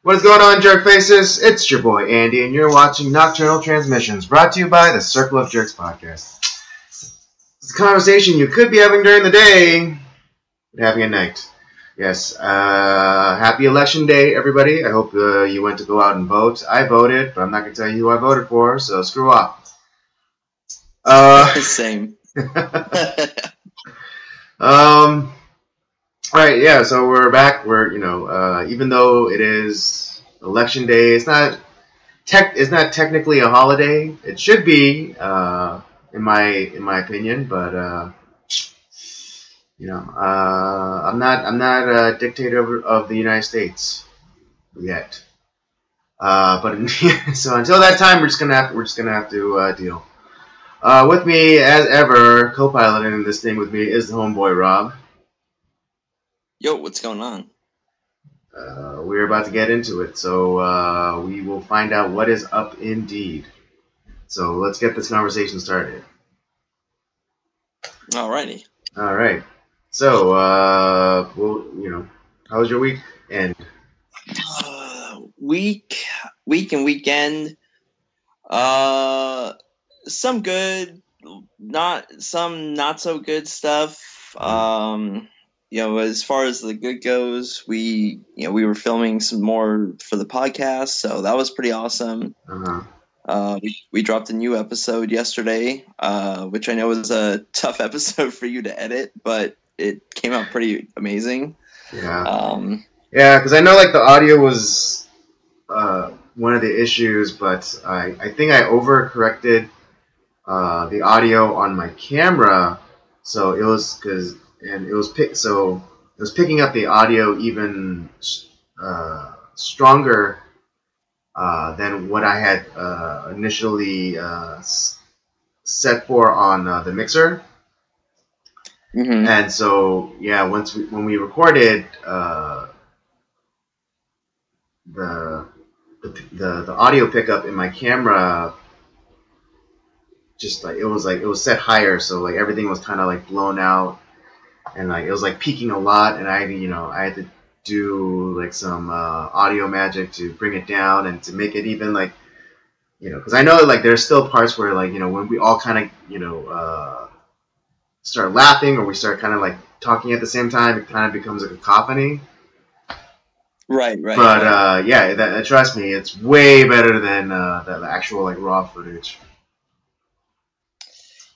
What is going on, jerk faces? It's your boy Andy, and you're watching Nocturnal Transmissions, brought to you by the Circle of Jerks podcast. It's a conversation you could be having during the day, but having at night. Yes, happy election day, everybody. I hope you went to go out and vote. I voted, but I'm not going to tell you who I voted for, so screw off. Same. Alright, yeah, so we're back. We're, even though it is election day, it's not technically a holiday. It should be, in my opinion, but I'm not a dictator of the United States yet. But so until that time, we're just gonna have to deal. With me, as ever, co-piloting this thing with me is the homeboy Rob. Yo, what's going on? We're about to get into it, so we will find out what is up indeed. So let's get this conversation started. Alrighty. All right. So, how was your week? And week and weekend. Some good, not so good stuff. As far as the good goes, we were filming some more for the podcast, so that was pretty awesome. We dropped a new episode yesterday, which I know was a tough episode for you to edit, but it came out pretty amazing. Yeah. Because I know the audio was one of the issues, but I think I overcorrected the audio on my camera, so it was picking up the audio even stronger than what I had initially set for on the mixer. Mm-hmm. And so when we recorded, the audio pickup in my camera, just it was set higher, so everything was kind of blown out, and it was peaking a lot, and I had to do some audio magic to bring it down and to make it even because I know there's still parts where when we all kind of start laughing or we start kind of talking at the same time, it kind of becomes a cacophony. Right. But trust me, it's way better than the actual raw footage.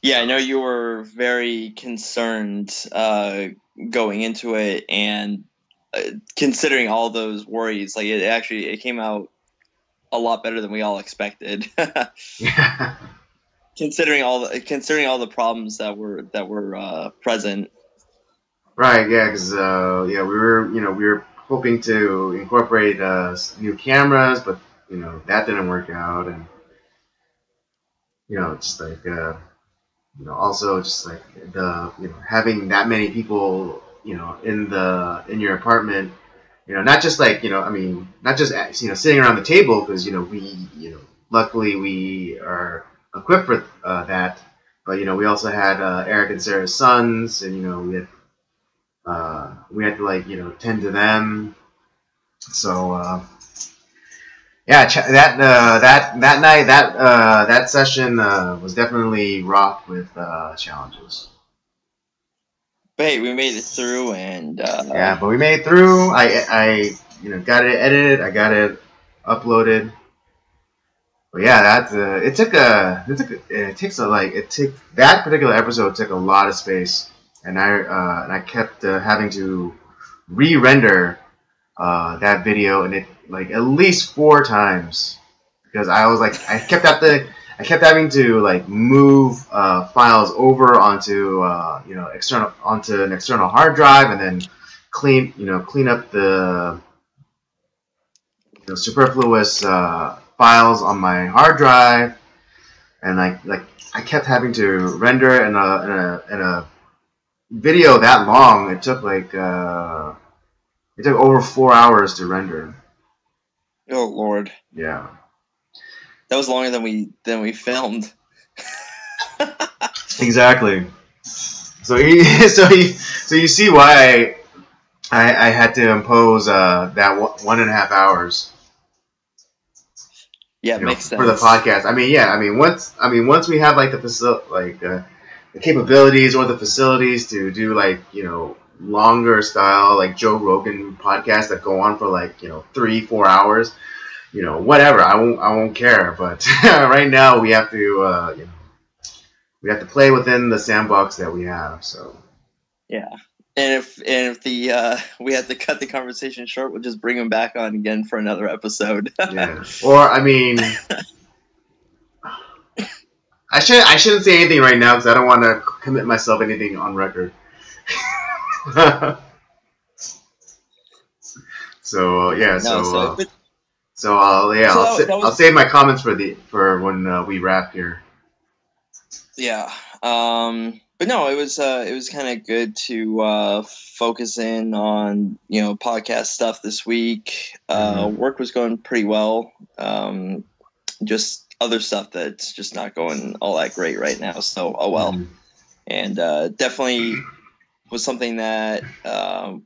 Yeah, I know you were very concerned going into it, and considering all those worries, it came out a lot better than we all expected. Yeah. Considering all the problems that were present. Right. Yeah. Because we were hoping to incorporate new cameras, but that didn't work out, and just also just having that many people in your apartment, not just not just sitting around the table, because we luckily we are equipped for that, but we also had Eric and Sarah's sons, and we had to tend to them, so that night, that session was definitely wrought with challenges. But hey, we made it through, and but we made it through. I got it edited. I got it uploaded. But yeah, that particular episode took a lot of space, and I kept having to re-render that video, and it at least 4 times, because I kept having to move files over onto an external hard drive, and then clean up the superfluous files on my hard drive, and I kept having to render in a video that long. It took it took over 4 hours to render. Oh Lord. Yeah. That was longer than we filmed. Exactly. So you see why I had to impose that 1.5 hours. Yeah, it makes for the sense. podcast. Once we have like the capabilities or the facilities to do like longer style like Joe Rogan podcasts that go on for like 3-4 hours, whatever. I won't care. But right now we have to we have to play within the sandbox that we have. So Yeah. And if the we had to cut the conversation short, we'll just bring him back on again for another episode. yeah. Or I shouldn't say anything right now because I don't want to commit myself anything on record. So yeah, No, so I'll that was save my comments for when we wrap here. yeah. But no, it was kind of good to focus in on podcast stuff this week. Work was going pretty well. Just other stuff that's just not going all that great right now. So oh well. And definitely was something that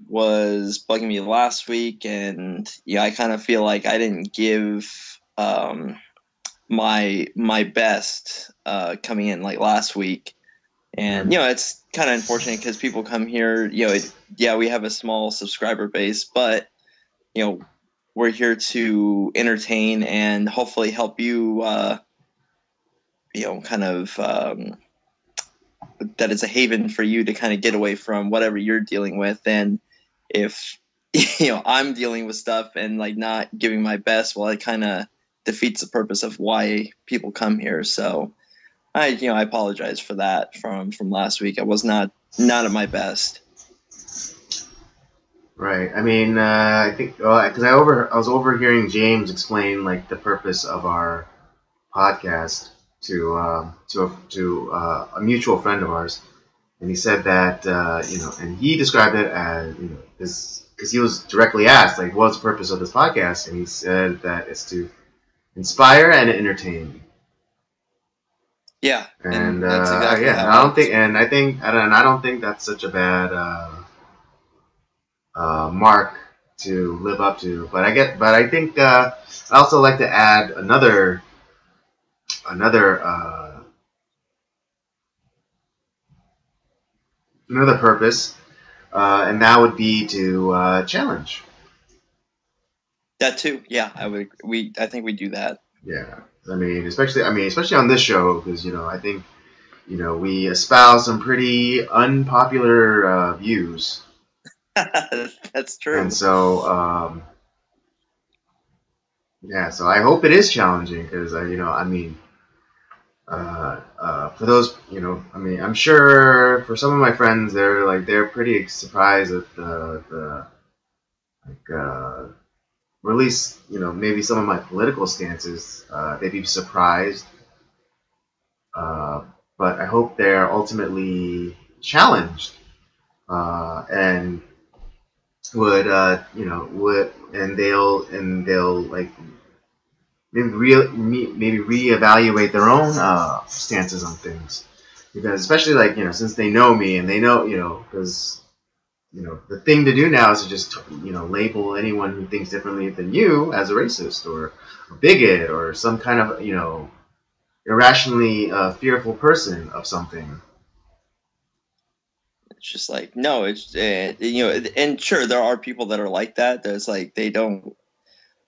was bugging me last week, and I kind of feel like I didn't give my best coming in like last week, and it's kind of unfortunate because people come here. We have a small subscriber base, but we're here to entertain and hopefully help you. Kind of. That it's a haven for you to kind of get away from whatever you're dealing with. And if I'm dealing with stuff and like not giving my best, well, it kind of defeats the purpose of why people come here. So I apologize for that from last week. I was not at my best. Right. I mean, I think because I was overhearing James explain like the purpose of our podcast to a mutual friend of ours, and he said that and he described it as because he was directly asked like what's the purpose of this podcast, and he said that it's to inspire and entertain. Yeah, and that's exactly how I don't think that's such a bad mark to live up to. But I think I also like to add another purpose, and that would be to challenge. That too. Yeah, I think we do that. Yeah, especially on this show because I think we espouse some pretty unpopular views. That's true. And so so I hope it is challenging because for those, I'm sure for some of my friends, they're pretty surprised at the or at least maybe some of my political stances. They'd be surprised, but I hope they're ultimately challenged and they'll like maybe reevaluate their own stances on things, because especially since they know me and they know because the thing to do now is to just label anyone who thinks differently than you as a racist or a bigot or some kind of irrationally fearful person of something. It's just like no, it's and sure there are people that are like that. There's like they don't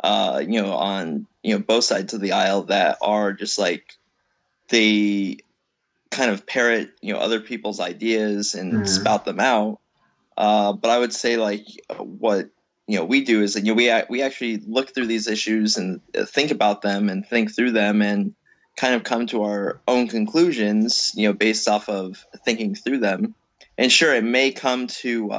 on both sides of the aisle that are just like they kind of parrot other people's ideas and spout them out. But I would say like what we do is that we actually look through these issues and think about them and think through them and kind of come to our own conclusions based off of thinking through them. And sure, it may come to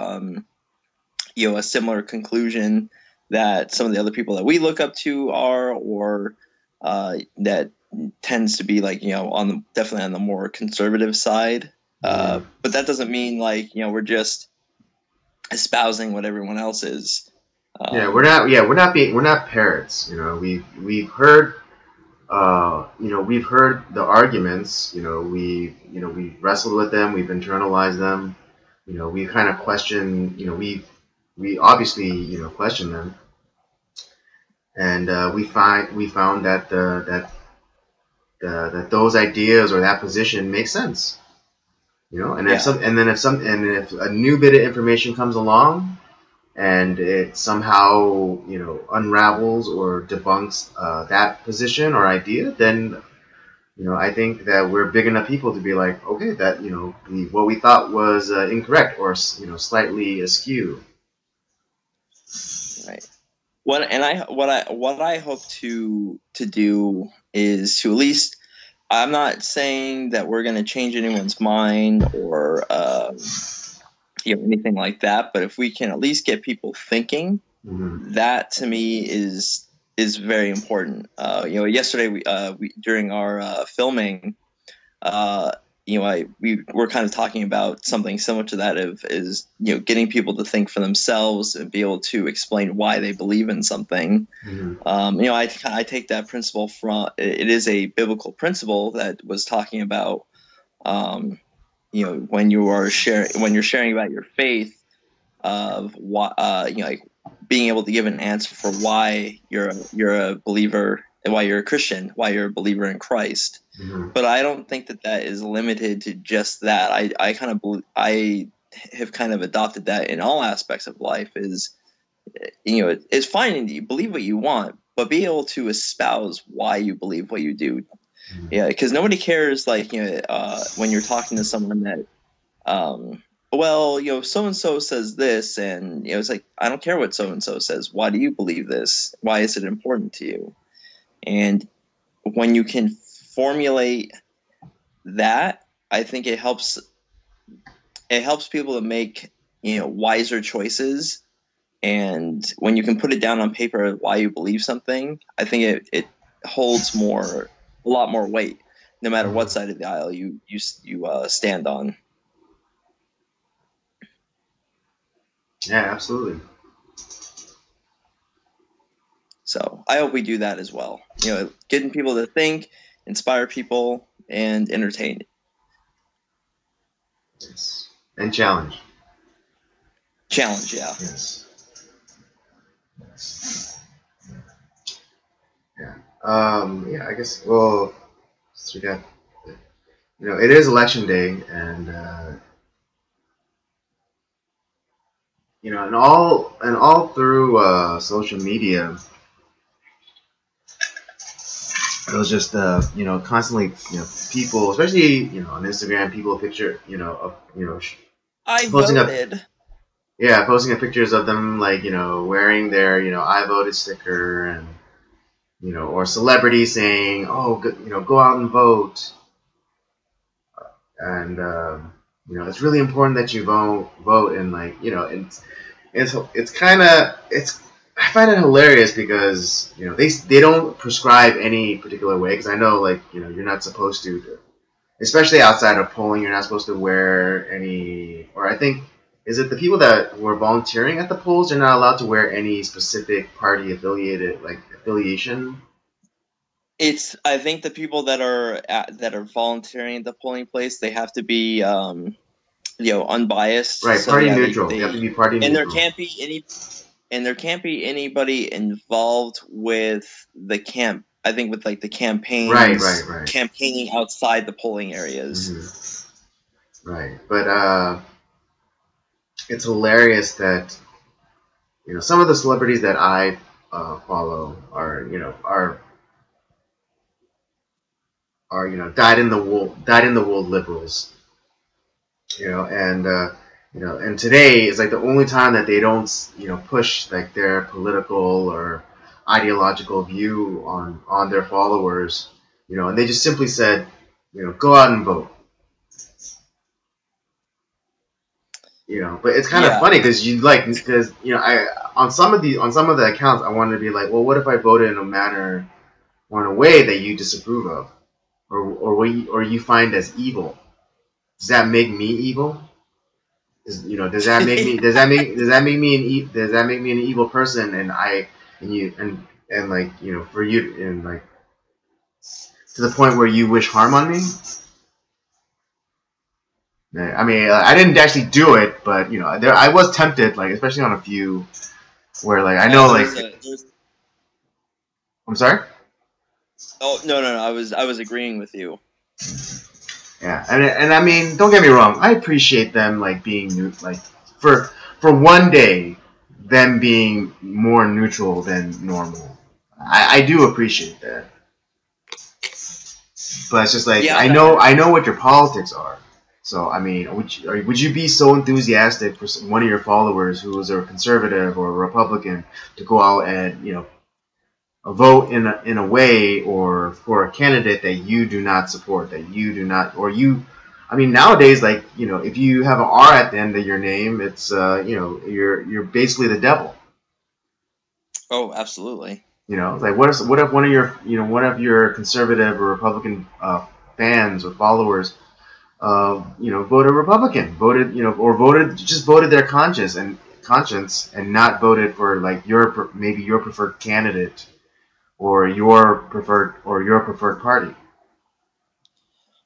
a similar conclusion that some of the other people that we look up to are, or that tends to be like definitely on the more conservative side. But that doesn't mean like we're just espousing what everyone else is. We're not parrots. We've heard we've heard the arguments. We've wrestled with them. We've internalized them. We kind of question. We obviously question them, and we found that that those ideas or that position makes sense. You know, and Yeah. if a new bit of information comes along and it somehow, you know, unravels or debunks that position or idea, then, you know, I think that we're big enough people to be like, okay, that, you know, what we thought was incorrect or, you know, slightly askew. Right. What I hope to do is to at least, I'm not saying that we're going to change anyone's mind or you know, anything like that, but if we can at least get people thinking, that to me is very important. You know, yesterday we during our filming, you know, we were kind of talking about something similar to that is, you know, getting people to think for themselves and be able to explain why they believe in something. You know, I take that principle from, it is a biblical principle that was talking about, you know, when you're sharing about your faith, of why, you know, like being able to give an answer for why you're a believer and why you're a Christian, why you're a believer in Christ. But I don't think that is limited to just that. I have kind of adopted that in all aspects of life. Is, you know, it's fine you believe what you want, but be able to espouse why you believe what you do. Yeah, because nobody cares, like, you know, when you're talking to someone that, well, you know, so and so says this, and, you know, it's like, I don't care what so and so says. Why do you believe this? Why is it important to you? And when you can formulate that, I think it helps people to make, you know, wiser choices. And when you can put it down on paper why you believe something, I think it holds a lot more weight, no matter what side of the aisle you stand on. Yeah, absolutely. So I hope we do that as well. You know, getting people to think, inspire people, and entertain. Yes. And challenge. Challenge, yeah. Yes. Yeah. Yeah, I guess, well, so we got, you know, it is election day, and, you know, and all through social media, it was just, you know, constantly, you know, people, especially, you know, on Instagram, people picture, you know, of, you know, I posting voted. posting up pictures of them, like, you know, wearing their, you know, I voted sticker, and, you know, or celebrities saying, oh, you know, go out and vote, and, you know, it's really important that you vote, and, like, you know, it's kind of, I find it hilarious because, you know, they don't prescribe any particular way, because I know, like, you know, you're not supposed to, especially outside of polling, you're not supposed to wear any, or I think, is it the people that were volunteering at the polls, they're not allowed to wear any specific party affiliation? I think the people that are volunteering at the polling place, they have to be, you know, unbiased. Right, So party yeah, neutral. You have to be party and neutral. there can't be anybody involved with the camp. I think with, like, the campaigns, Right. campaigning outside the polling areas. Right, but it's hilarious that, you know, some of the celebrities that I follow are, you know, you know, dyed in the wool liberals, you know, and you know, and today is like the only time that they don't, you know, push like their political or ideological view on their followers, you know, and they just simply said, you know, go out and vote. You know, but it's kind of funny because you know, I on some of the accounts I wanted to be like, well, what if I voted in a manner or in a way that you disapprove of, or you find as evil? Does that make me evil? You know, does that make me does that make me an evil person? And like, you know, for you, and like, to the point where you wish harm on me? I mean, I didn't actually do it, but, you know, I was tempted, like, especially on a few where, like, I know, like, I'm sorry. Oh no! I was agreeing with you. Yeah, and I mean, don't get me wrong. I appreciate them like being like for one day, them being more neutral than normal. I do appreciate that, but it's just like Yeah, I know what your politics are. So I mean, would you be so enthusiastic for one of your followers who is a conservative or a Republican to go out and vote in a way or for a candidate that you do not support, that you do not, or you, I mean, nowadays, like, if you have an R at the end of your name, it's, you're basically the devil. oh, absolutely. Like what if one of your, one of your conservative or Republican fans or followers, voted Republican, voted, or just voted their conscience and not voted for like maybe your preferred candidate or your preferred party.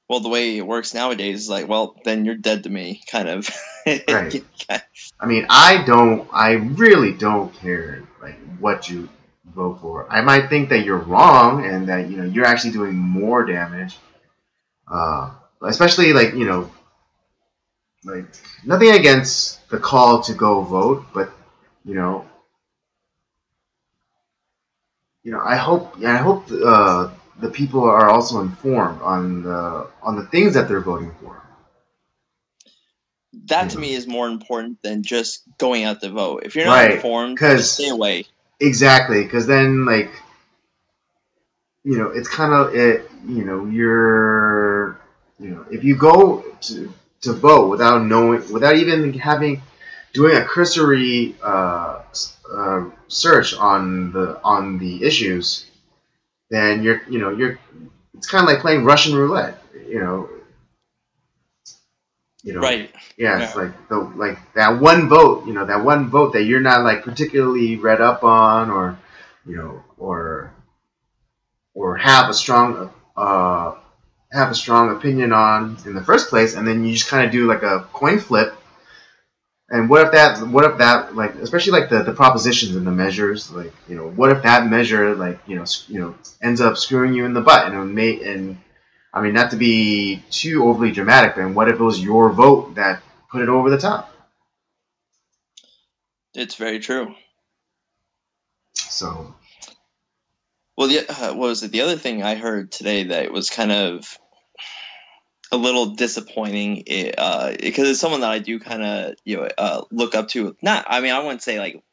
Well, the way it works nowadays is like, well, then you're dead to me, kind of. Right. I mean, I really don't care like what you vote for. I might think that you're wrong and that you're actually doing more damage. Uh, especially like like nothing against the call to go vote, but you know I hope the people are also informed on the things that they're voting for. That to me is more important than just going out to vote. If you're not Right, informed, just stay because away. exactly, because then like it's kind of it. You're if you go to vote without knowing, without even doing a cursory search on the issues, then you're it's kind of like playing Russian roulette. You know, Right. yeah, Yeah. it's like that one vote. That one vote that you're not like particularly read up on, or you know, or have a strong opinion on in the first place, and then you just kind of do like a coin flip. And what if that like, especially like the propositions and the measures, like what if that measure like ends up screwing you in the butt, and I mean, not to be too overly dramatic, but what if it was your vote that put it over the top? It's very true. So Well, what was it? The other thing I heard today that was kind of a little disappointing, because it's someone that I do kind of look up to. Not, I mean, I wouldn't say like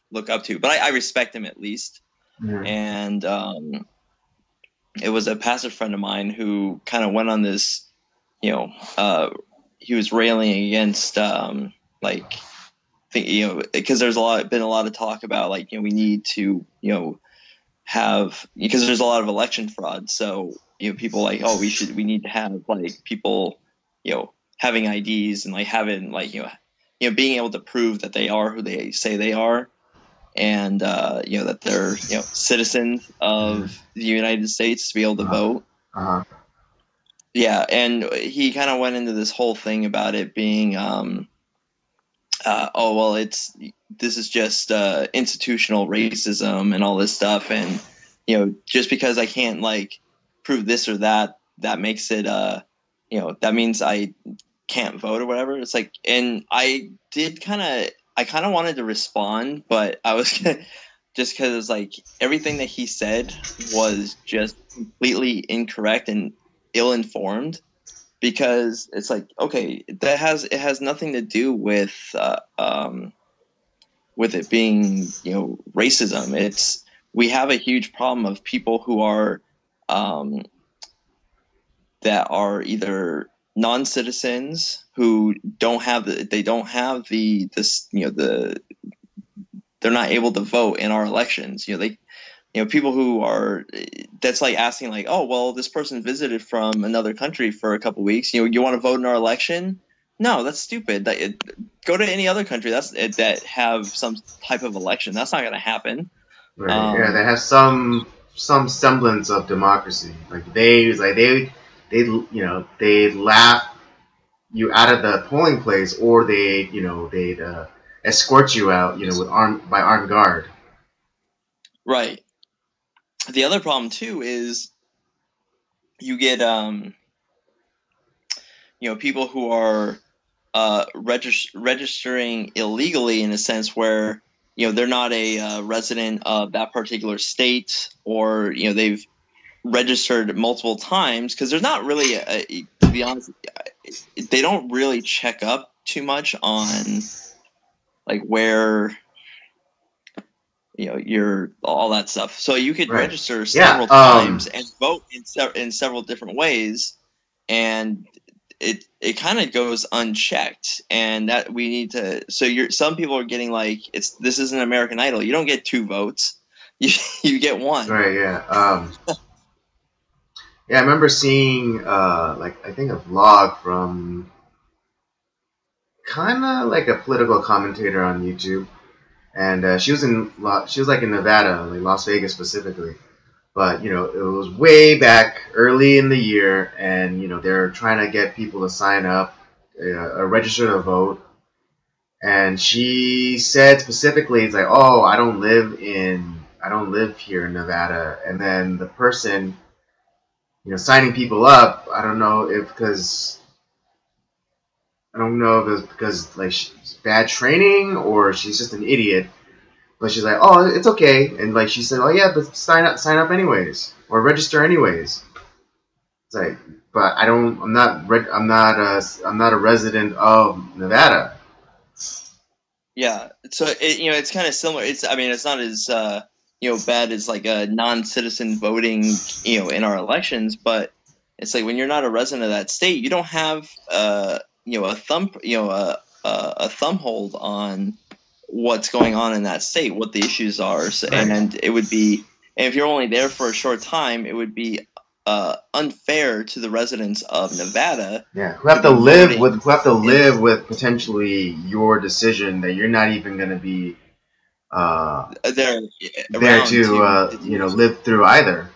look up to, but I respect him at least. yeah. And it was a pastor friend of mine who kind of went on this, he was railing against like, because there's been a lot of talk about like we need to have, because there's a lot of election fraud. So people like, oh, we need to have like people having IDs and like having like being able to prove that they are who they say they are, and that they're citizens of the United States to be able to vote. Uh-huh. Yeah, and he kind of went into this whole thing about it being oh well, this is just institutional racism and all this stuff, and just because I can't like prove this or that, that makes it that means I can't vote or whatever. It's like, and I kind of wanted to respond, but I was just because like everything that he said was just completely incorrect and ill-informed. Because it's like, okay, it has nothing to do with it being racism. It's, we have a huge problem of people who are that are either non-citizens who don't have they're not able to vote in our elections. People who are, that's like asking like, oh, well, this person visited from another country for a couple weeks. You want to vote in our election? No, that's stupid. Go to any other country that have some type of election. That's not going to happen. Right. Yeah, that has some semblance of democracy. Like they laugh you out of the polling place, or they'd escort you out, with armed guard. Right. the other problem too is you get people who are registering illegally, in a sense where they're not a resident of that particular state, or they've registered multiple times, because there's not really to be honest, they don't really check up too much on like where you're all that stuff. So you could register several times and vote in several different ways, and it kind of goes unchecked, and that we need to. So some people are getting like, this isn't American Idol. You don't get 2 votes. You get 1. Right. Yeah. Yeah, I remember seeing I think a vlog from kind of like a political commentator on YouTube, and she was in Nevada, like Las Vegas specifically. But it was way back early in the year, and they're trying to get people to sign up, register to vote. And she said specifically, it's like, oh, I don't live here in Nevada. And then the person, signing people up, I don't know if it's because like she's bad training or she's just an idiot. But she's like, oh, it's okay, and like she said, oh yeah, but sign up anyways, or register anyways. It's like, but I'm not a resident of Nevada. Yeah, so it's kind of similar. It's not as bad as like a non-citizen voting in our elections, but it's like when you're not a resident of that state, you don't have a thumb hold on what's going on in that state, what the issues are. So, right. And it would be, and if you're only there for a short time, it would be unfair to the residents of Nevada. Yeah, who have to live with potentially your decision that you're not even going to be there to live through either.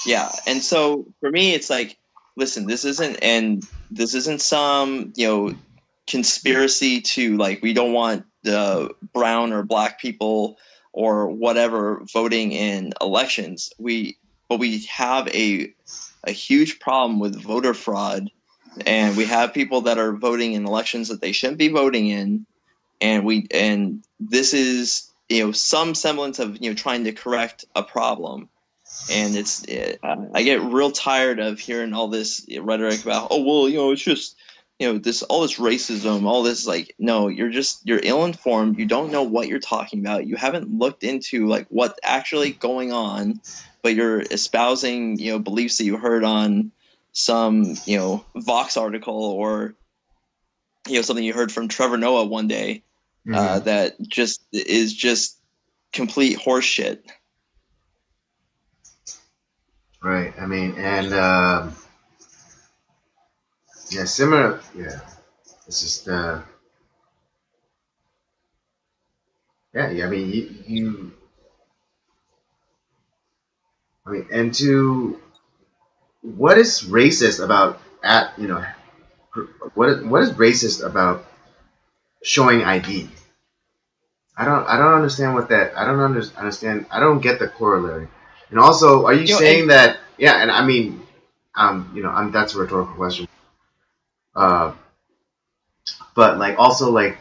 Yeah, and so for me, it's like, listen, this isn't some conspiracy to, like, we don't want the brown or black people or whatever voting in elections. But we have a huge problem with voter fraud, and we have people that are voting in elections that they shouldn't be voting in, and this is some semblance of trying to correct a problem. And I get real tired of hearing all this rhetoric about, oh well, it's just all this racism, all this, like, no, you're ill-informed. You don't know what you're talking about. You haven't looked into like what's actually going on, but you're espousing beliefs that you heard on some Vox article, or something you heard from Trevor Noah one day, that is just complete horseshit. Right. I mean, and yeah, similar. Yeah, it's just yeah. I mean, you. I mean, and to what is racist about what is racist about showing ID? I don't understand what that. I don't understand. I don't get the corollary. And also, are you saying that? Yeah, and I mean, that's a rhetorical question. But like also like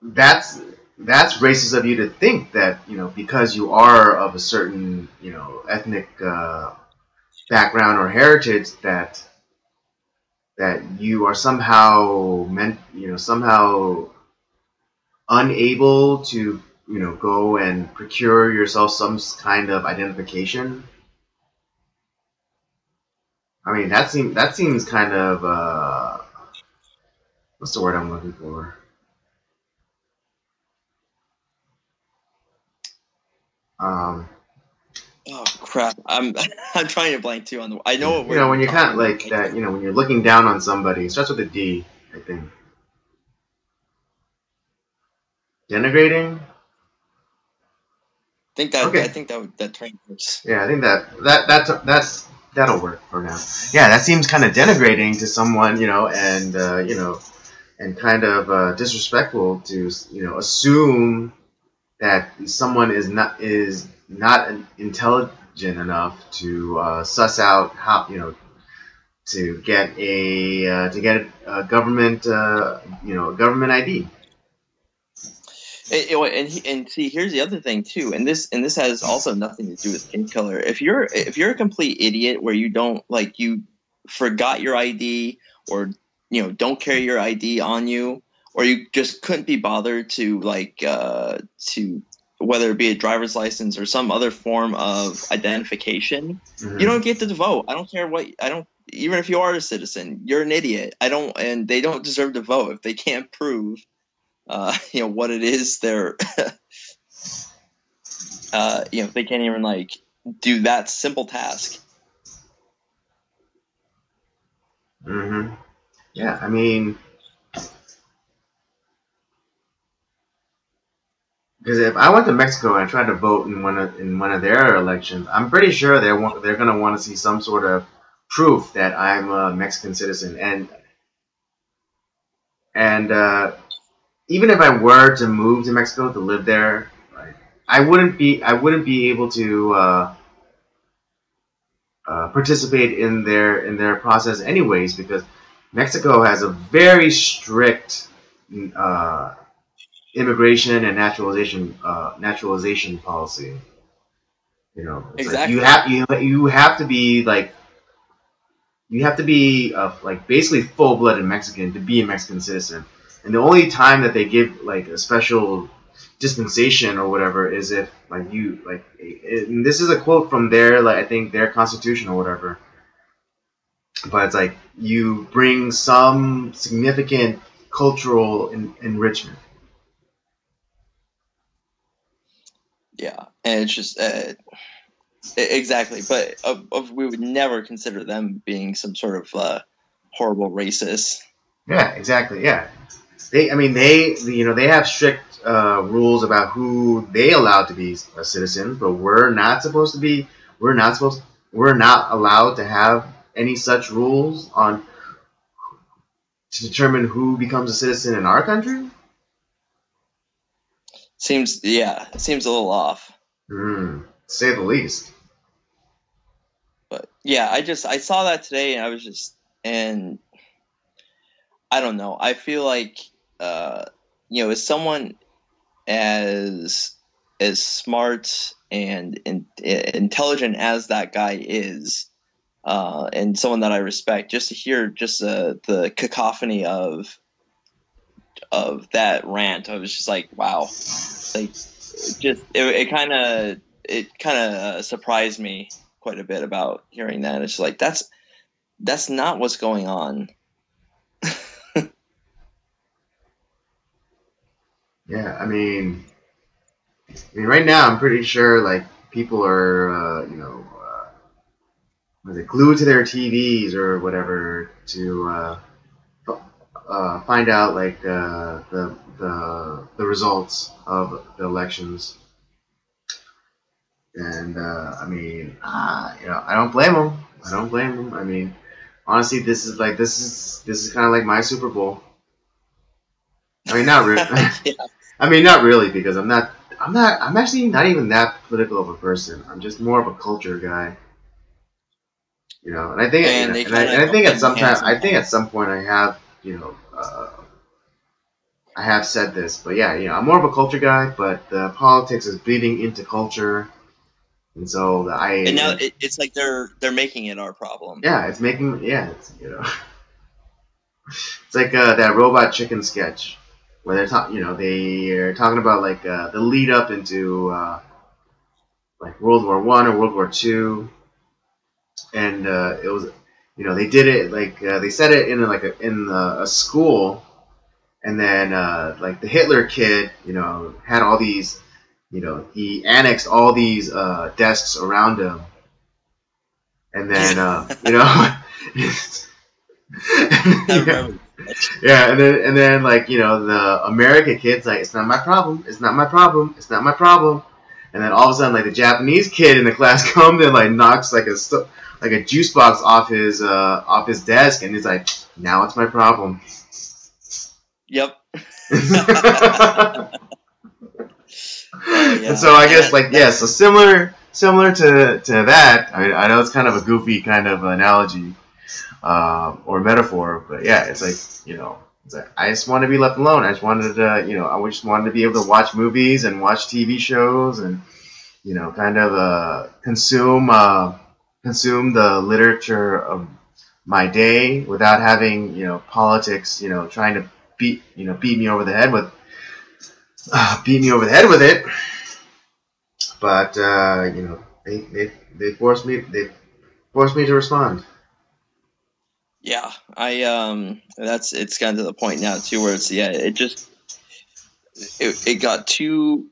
that's racist of you to think that because you are of a certain ethnic background or heritage that you are somehow somehow unable to go and procure yourself some kind of identification. I mean, that seems kind of what's the word I'm looking for? Oh crap! I'm trying to blank too on the. I know what when you're kind of like that. When you're looking down on somebody, it starts with a D, I think. Denigrating. I think that term works. Yeah, I think that'll work for now. Yeah, that seems kind of denigrating to someone, and and kind of disrespectful to assume that someone is not intelligent enough to suss out how, to get a government government ID. And see, here's the other thing too, and this has also nothing to do with skin color. If you're a complete idiot where you don't like you forgot your ID, or don't carry your ID on you, or you just couldn't be bothered to to whether it be a driver's license or some other form of identification, you don't get to vote. I don't care what even if you are a citizen, you're an idiot. And they don't deserve to vote if they can't prove what it is they're they can't even do that simple task. Yeah, I mean, because if I went to Mexico and I tried to vote in one of their elections, I'm pretty sure they're gonna want to see some sort of proof that I'm a Mexican citizen, and even if I were to move to Mexico to live there, like, I wouldn't be able to participate in their process anyways, because Mexico has a very strict immigration and naturalization policy. Exactly. You have to be basically full-blooded Mexican to be a Mexican citizen. And the only time that they give a special dispensation or whatever is if and this is a quote from their I think their constitution or whatever. But it's you bring some significant cultural enrichment. Yeah, and it's just exactly. But we would never consider them being some sort of horrible racist. Yeah, exactly. Yeah, they have strict rules about who they allow to be a citizen, but we're not allowed to have any such rules to determine who becomes a citizen in our country. Seems a little off. To say the least. But yeah, I saw that today, and I was and I don't know. I feel like as someone as smart and intelligent as that guy is, and someone that I respect, just to hear the cacophony of that rant, I was just like, wow, it kind of surprised me quite a bit about hearing that. It's like that's not what's going on. Yeah, I mean, right now I'm pretty sure people are glued to their TVs or whatever to find out the results of the elections. And I mean, I don't blame them. I mean, honestly, this is kind of like my Super Bowl. I mean, not really. Yeah. I mean, not really, because I'm actually not even that political of a person. I'm just more of a culture guy. And I think, I think at some point I have, I have said this, but yeah, I'm more of a culture guy, but politics is bleeding into culture, and so and now it's like they're making it our problem. Yeah, it's making it's it's like that Robot Chicken sketch where they're they're talking about the lead up into World War I or World War II, and it was they did it they said it in a school, and then the Hitler kid had all these he annexed all these desks around him, and then yeah, and then the American kid's like, it's not my problem, it's not my problem, it's not my problem, and then all of a sudden the Japanese kid in the class comes and knocks a juice box off his desk, and he's like, now it's my problem. Yep. Yeah. And so I guess like yeah, so similar to that. I mean, I know it's kind of a goofy kind of analogy or metaphor, but yeah, it's like it's like I just want to be left alone. I just wanted to I just wanted to be able to watch movies and watch TV shows and kind of consume the literature of my day without having politics trying to beat me over the head with it. But they forced me to respond. Yeah, it's gotten to the point now too where it got too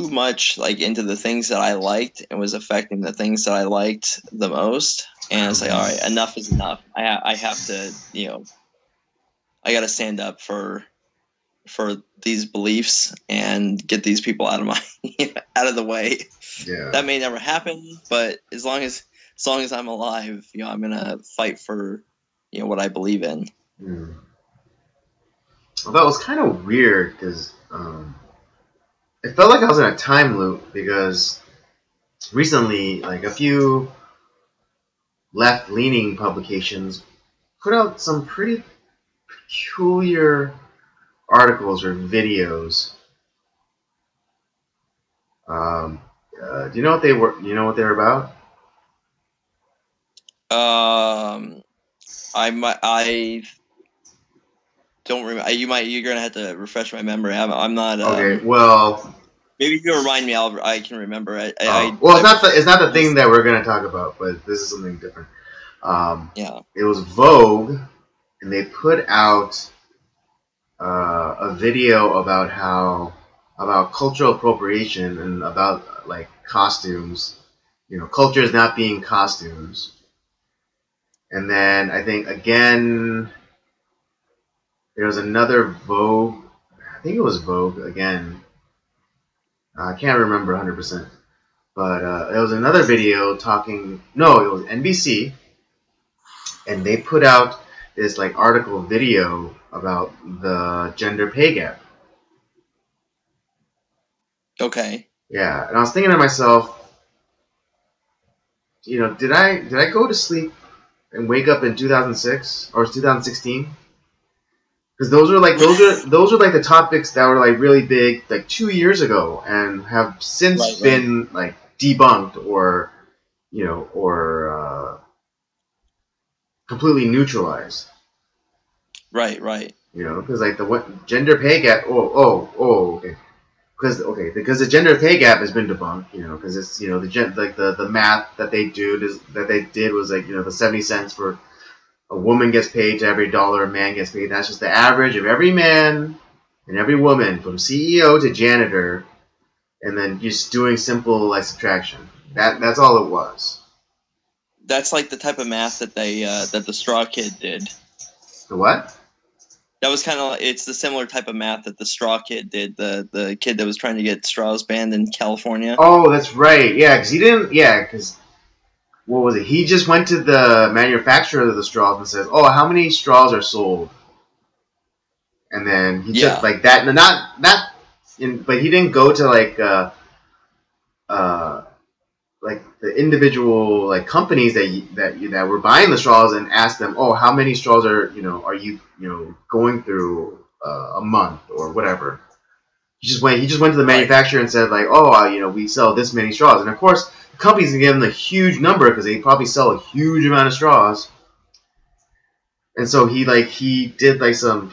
much like into the things that I liked and was affecting the things that I liked the most, and it's like, all right, enough is enough. I have to I got to stand up for these beliefs and get these people out of my out of the way. Yeah. That may never happen, but as long as I'm alive, I'm gonna fight for what I believe in. Well, that was kind of weird because it felt like I was in a time loop because recently, like a few left-leaning publications put out some pretty peculiar articles or videos. Do you know what they were? You know what they were about? I don't remember. You're gonna have to refresh my memory. I'm not. Okay. Well, maybe if you remind me, I can remember. Well, it's not the thing that we're gonna talk about, but this is something different. Yeah. It was Vogue, and they put out a video about cultural appropriation and about like costumes. Culture is not being costumes. And then I think again there was another Vogue. I think it was Vogue again. I can't remember 100%. But it was another video talking. No, it was NBC, and they put out this like article video about the gender pay gap. Okay. Yeah, and I was thinking to myself, did I go to sleep and wake up in 2006 or 2016? Because those are like the topics that were like really big like 2 years ago and have since been like debunked or completely neutralized. Right. Because like the gender pay gap. Okay. Because the gender pay gap has been debunked. Because it's the math that they did was like the 70 cents for a woman gets paid to every dollar a man gets paid. That's just the average of every man and every woman from CEO to janitor, and then just doing simple like subtraction. That's all it was. That's like the type of math that that the Straw Kid did. The what? That was kind of it's the similar type of math that the Straw Kid did. The kid that was trying to get straws banned in California. Oh, that's right. Yeah, because he didn't. Yeah, because what was it? He just went to the manufacturer of the straws and says, "Oh, how many straws are sold?" And then he took like that. But he didn't go to like the individual like companies that were buying the straws and ask them, "Oh, how many straws are you going through a month or whatever?" He just went to the manufacturer and said like, "Oh, we sell this many straws," and of course the company's gonna give him a huge number because they probably sell a huge amount of straws. And so he did like some.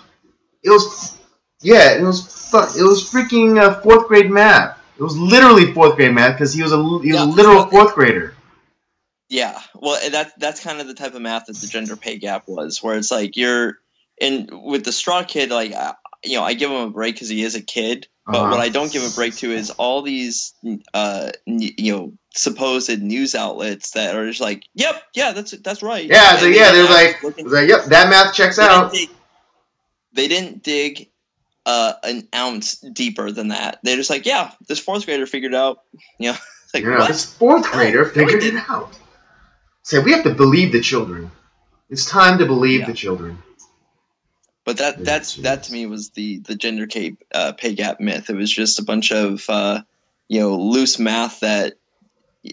It was freaking fourth grade math. It was literally fourth grade math because he was a literal fourth grader. Yeah, well, that's kind of the type of math that the gender pay gap was, where it's like with the Straw Kid, like I give him a break because he is a kid, but what I don't give a break to is all these supposed news outlets that are just like, yep, yeah, that's right. Yeah, so they're like, yep, that math checks out. They didn't dig an ounce deeper than that. They're just like, yeah, this fourth grader figured out, like, what? This fourth grader figured it out. So we have to believe the children. It's time to believe the children. But that to me was the gender pay gap myth. It was just a bunch of loose math that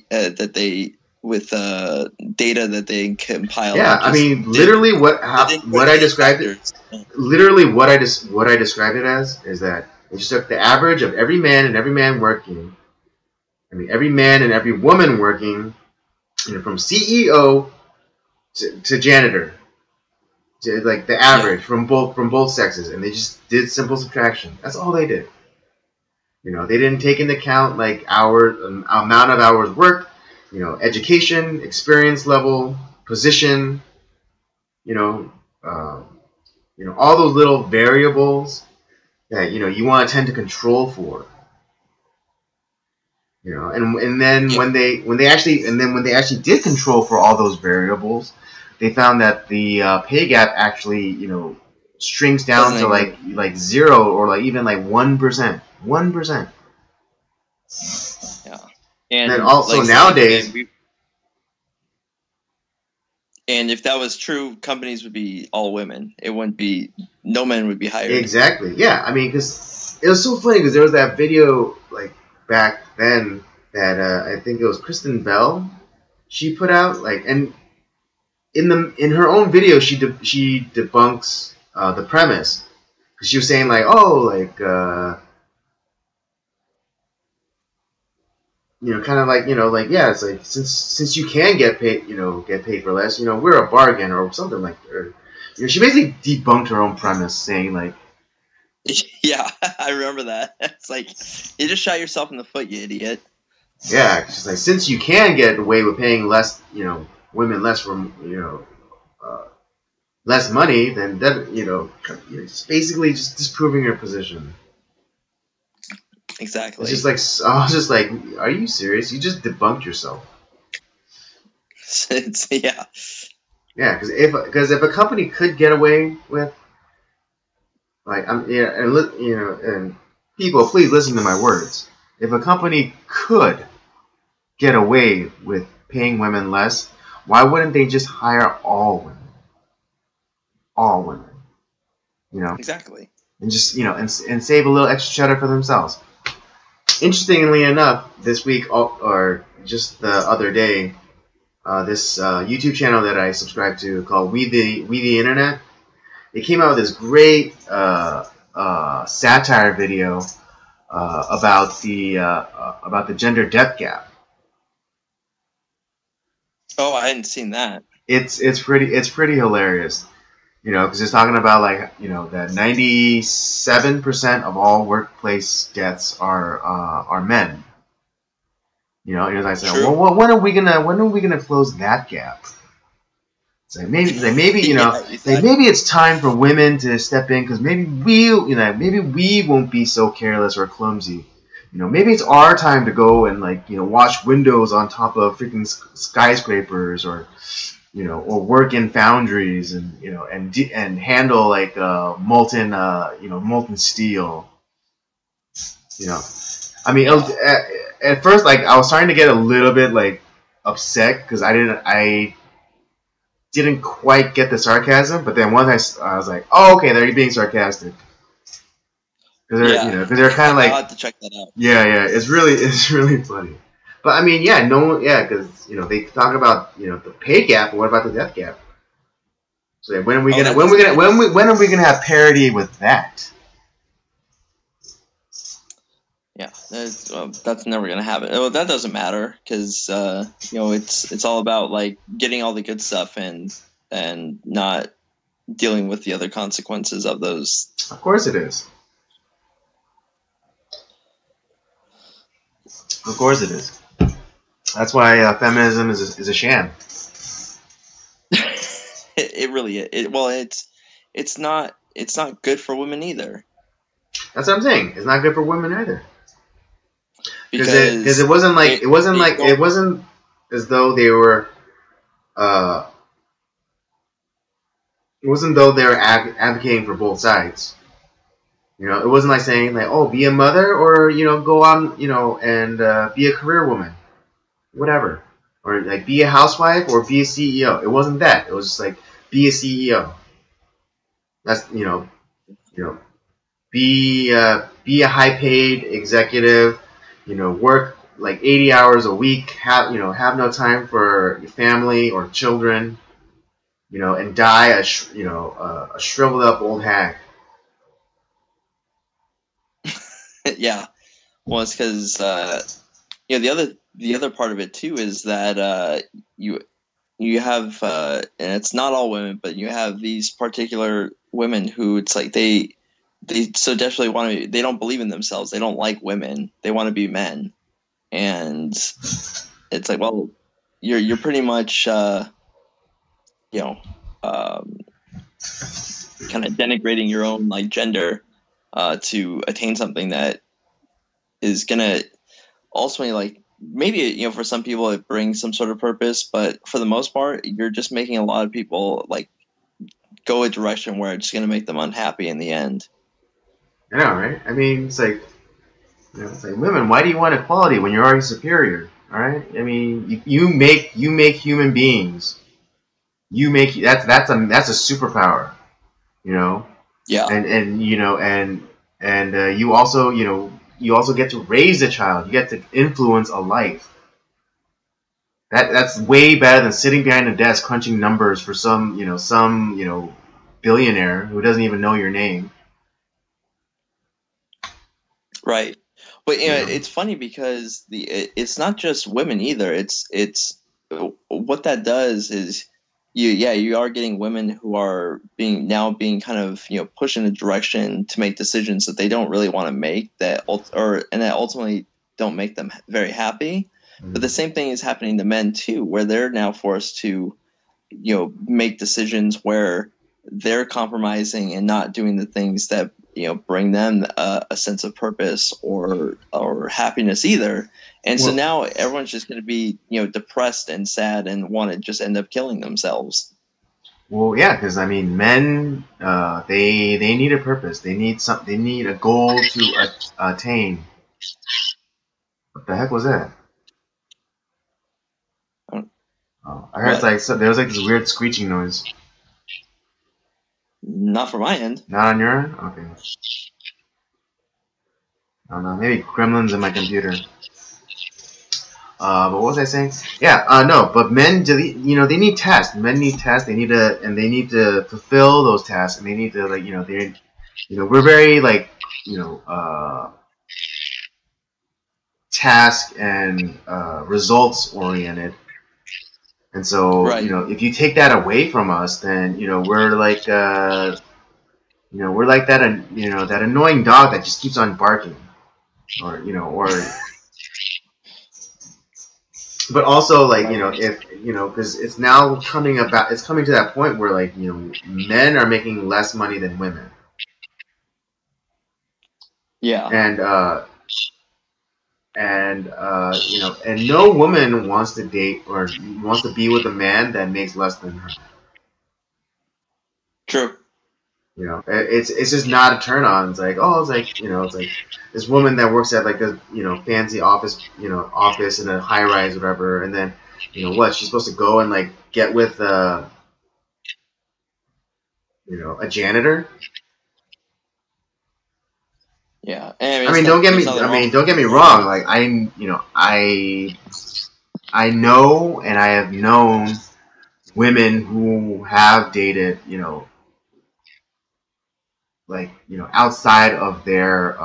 they with data that they compiled. Yeah, I mean, literally what I described it. Literally what I described it as is that they just took the average of every man and every man working. I mean, every man and every woman working, from CEO to janitor, to like the average from both sexes, and they just did simple subtraction. That's all they did. They didn't take into account like amount of hours worked, education, experience level, position, all those little variables that you want to tend to control for. And then when they actually did control for all those variables, they found that the pay gap actually shrinks down to like 0 or like even like 1%. 1%. Yeah. And then also nowadays. And if that was true, companies would be all women. It wouldn't be, no men would be hired. Exactly. Yeah. I mean, because it was so funny because there was that video like back then that I think it was Kristen Bell. She put out and in her own video she debunks the premise because she was saying like kind of like yeah, it's like since you can get paid for less, we're a bargain or something like that. Or, she basically debunked her own premise, saying like, yeah, I remember that. It's like you just shot yourself in the foot, you idiot. Yeah, she's like, since you can get away with paying less, women less from less money, then that it's basically just disproving your position. Exactly. It's just like I was just like, are you serious? You just debunked yourself. Yeah. Yeah, because if a company could get away with and people, please listen to my words. If a company could get away with paying women less, why wouldn't they just hire all women? All women. Exactly. And just and save a little extra cheddar for themselves. Interestingly enough, this week or just the other day, this YouTube channel that I subscribe to called We the Internet, they came out with this great satire video about the gender depth gap. Oh, I hadn't seen that. It's pretty hilarious, because it's talking about that 97% of all workplace deaths are men. And as I said, well, when are we gonna close that gap? So maybe maybe it's time for women to step in because maybe we won't be so careless or clumsy. Maybe it's our time to go and wash windows on top of freaking skyscrapers or work in foundries and and handle molten steel. I mean, at first I was starting to get a little bit upset because I didn't quite get the sarcasm, but then once I was like, oh, okay, they're being sarcastic. Because they're kind of I'll have to check that out. Yeah, it's really funny. But I mean, because they talk about the pay gap, but what about the death gap? So when are we gonna have parity with that? Yeah, that's never gonna happen. Well, that doesn't matter because it's all about getting all the good stuff and not dealing with the other consequences of those. Of course it is. Of course it is. That's why feminism is a sham. It really is. It's not good for women either. That's what I'm saying. It's not good for women either. Because it wasn't as though they were it wasn't though they were advocating for both sides. It wasn't like saying oh, be a mother or go on and be a career woman, whatever, or be a housewife or be a CEO. It wasn't that. It was just be a CEO. That's be be a high paid executive, work like 80 hours a week, have no time for your family or children, and die a shriveled up old hag. Yeah. Well, it's because the other part of it too is that you have and it's not all women, but you have these particular women who it's like they so desperately want to. They don't believe in themselves. They don't like women. They want to be men, and it's like, well, you're pretty much you know kind of denigrating your own like gender to attain something that is gonna ultimately like maybe for some people it brings some sort of purpose, but for the most part you're just making a lot of people like go a direction where it's going to make them unhappy in the end. I know, right? I mean, it's like women. Why do you want equality when you're already superior? All right. I mean, you make human beings. You make that's a superpower. You know, Yeah. and you also you also get to raise a child. You get to influence a life. That's way better than sitting behind a desk crunching numbers for some billionaire who doesn't even know your name. Right. But You know. it's funny because it's not just women either. It's what that does is you are getting women who are being kind of pushed in a direction to make decisions that they don't really want to make that ultimately don't make them very happy. Mm-hmm. But the same thing is happening to men too, where they're now forced to make decisions where they're compromising and not doing the things that bring them a sense of purpose or happiness either. And so now everyone's just going to be depressed and sad and want to just end up killing themselves. Well, yeah, because I mean, men they need a purpose. They need They need a goal to attain. What the heck was that? Oh, I heard there was like this weird screeching noise. Not from my end. Not on your end? Okay. I don't know. Maybe gremlins in my computer. But what was I saying? Yeah, no, but men, they need tasks. Men need tasks. They need to fulfill those tasks, and they need to we're very task and results oriented, and so Right. if you take that away from us, then we're like we're like that that annoying dog that just keeps on barking, or. But also, like, if because it's now coming to that point where like men are making less money than women. Yeah. And no woman wants to date or wants to be with a man that makes less than her. True. It's just not a turn on. It's like, oh, it's like this woman that works at like a fancy office in a high rise, whatever, and then what, she's supposed to go and like get with a janitor. Yeah. I mean, don't get me wrong. Like I know and I have known women who have dated outside of their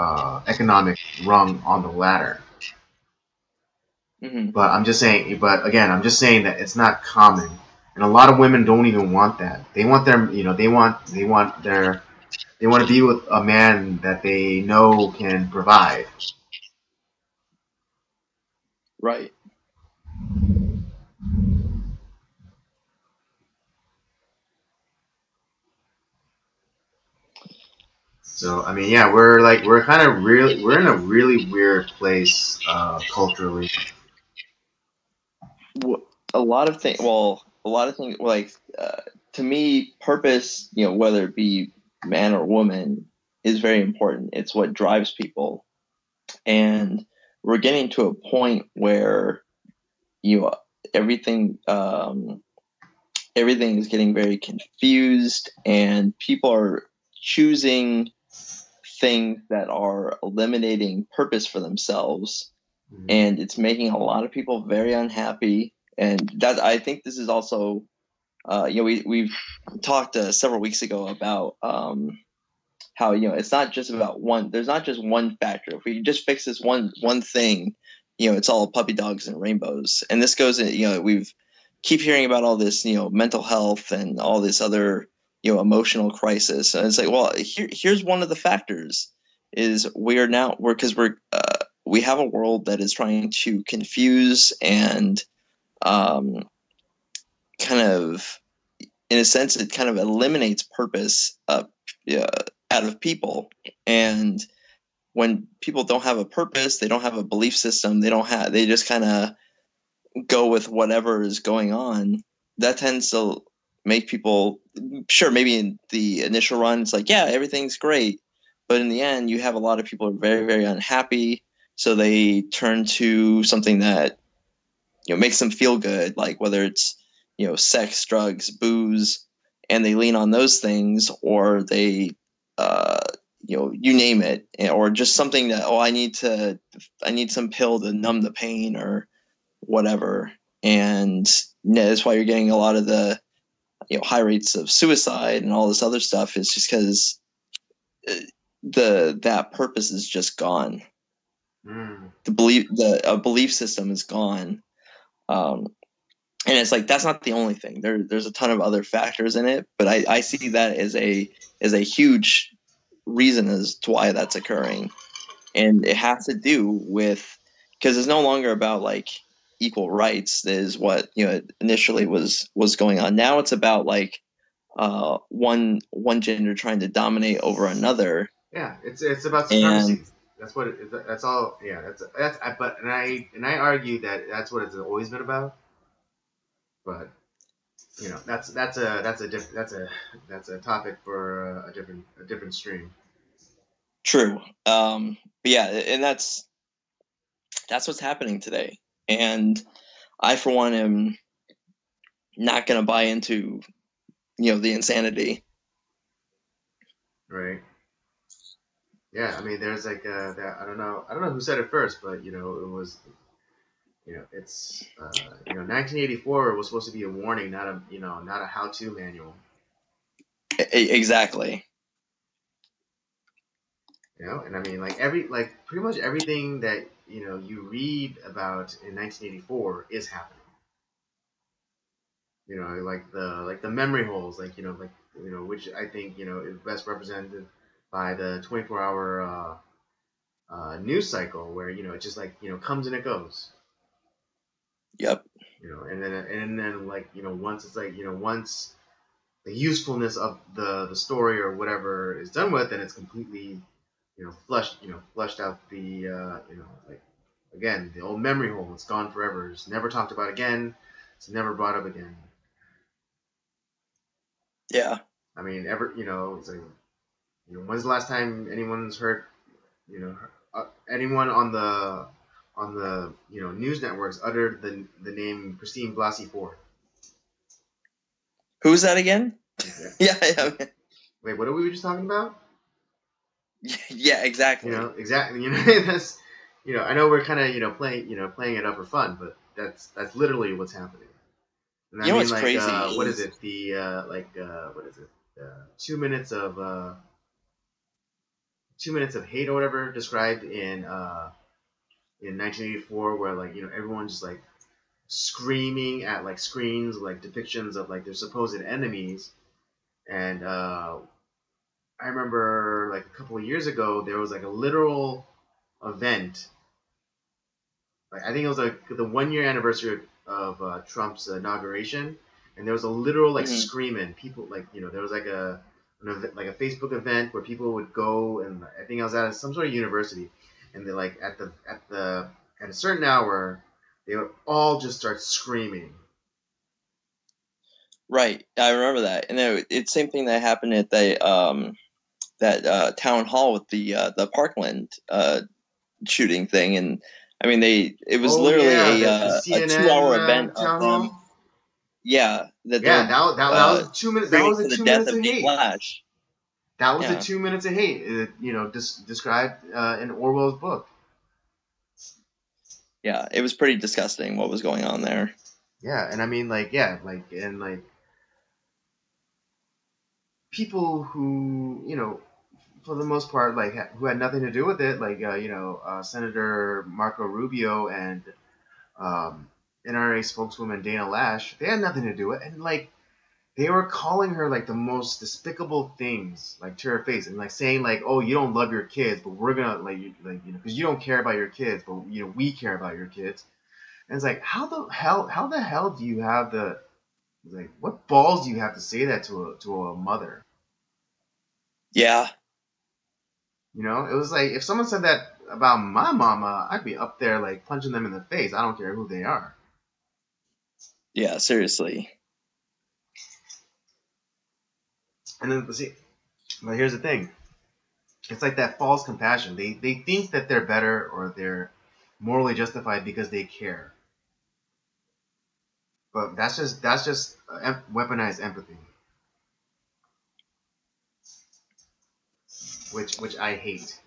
economic rung on the ladder. Mm-hmm. But I'm just saying. But again, I'm just saying that it's not common, and a lot of women don't even want that. They want they want to be with a man that they know can provide. Right. So I mean, yeah, we're in a really weird place culturally. A lot of things. Well, a lot of things like to me, purpose, whether it be man or woman, is very important. It's what drives people, and we're getting to a point where you everything everything is getting very confused, and people are choosing things that are eliminating purpose for themselves, and it's making a lot of people very unhappy. And that, I think this is also, we've talked several weeks ago about how it's not just about one. There's not just one factor. If we just fix this one thing, it's all puppy dogs and rainbows. And this goes in, we've keep hearing about all this, mental health and all this other, emotional crisis. And it's like, well, here's one of the factors is we have a world that is trying to confuse and kind of, in a sense, it kind of eliminates purpose out of people. And when people don't have a purpose, they don't have a belief system, they just kind of go with whatever is going on. That tends to make people, sure, maybe in the initial run, it's like, yeah, everything's great. But in the end, you have a lot of people who are very, very unhappy. So they turn to something that, makes them feel good, like whether it's, sex, drugs, booze, and they lean on those things, or they, you name it, or just something that, I need some pill to numb the pain or whatever. And that's why you're getting a lot of the, high rates of suicide and all this other stuff. Is just because that purpose is just gone. A belief system is gone. And it's like, that's not the only thing. There's a ton of other factors in it, but I see that as a huge reason as to why that's occurring. And it has to do with, because it's no longer about like equal rights is what initially was going on. Now it's about like one gender trying to dominate over another. Yeah, it's about supremacy. That's what that's all. Yeah, and I argue that that's what it's always been about. But that's a topic for a different stream. True. But yeah, and that's what's happening today. And I, for one, am not going to buy into, the insanity. Right. Yeah, I mean, there's like that. I don't know who said it first, but it was, it's 1984 was supposed to be a warning, not a how-to manual. Exactly. And I mean, pretty much everything that you read about in 1984 is happening. Like the memory holes, which I think is best represented by the 24-hour news cycle, where it just comes and it goes. Yep. And then once it's once the usefulness of the story or whatever is done with, then it's completely flushed out the again, the old memory hole. It's gone forever. It's never talked about again. It's never brought up again. Yeah. I mean, it's like, when's the last time anyone's heard, anyone on the news networks uttered the name Christine Blasey Ford? Who's that again? Yeah. Wait, what are we just talking about? Yeah, exactly. Exactly. That's, I know we're kind of playing it up for fun, but that's literally what's happening. And I mean, what's crazy? What is it? What is it? 2 minutes of 2 minutes of hate or whatever described in 1984, where everyone just screaming at screens, depictions of their supposed enemies. And I remember a couple of years ago there was a literal event. I think it was the 1 year anniversary of Trump's inauguration, and there was a literal screaming. People there was a Facebook event where people would go, and I think I was at some sort of university, and they at a certain hour they would all just start screaming. Right, I remember that, and it's same thing that happened at the that town hall with the Parkland shooting thing, and I mean it was literally a 2-hour event of them. Yeah, that was 2 minutes. That was 2 minutes of hate. Flash. That was the Yeah. 2 minutes of hate, described in Orwell's book. Yeah, it was pretty disgusting what was going on there. Yeah, and I mean, people who, for the most part, who had nothing to do with it, Senator Marco Rubio and NRA spokeswoman Dana Lash, they had nothing to do with it, and they were calling her the most despicable things to her face, and saying oh, you don't love your kids, but we're gonna because you don't care about your kids, but we care about your kids. And it's how the hell do you have what balls do you have to say that to a mother? Yeah. It was if someone said that about my mama, I'd be up there punching them in the face. I don't care who they are. Yeah, seriously. And then see, but here's the thing. It's that false compassion. They think that they're better or they're morally justified because they care. But that's just weaponized empathy, which I hate.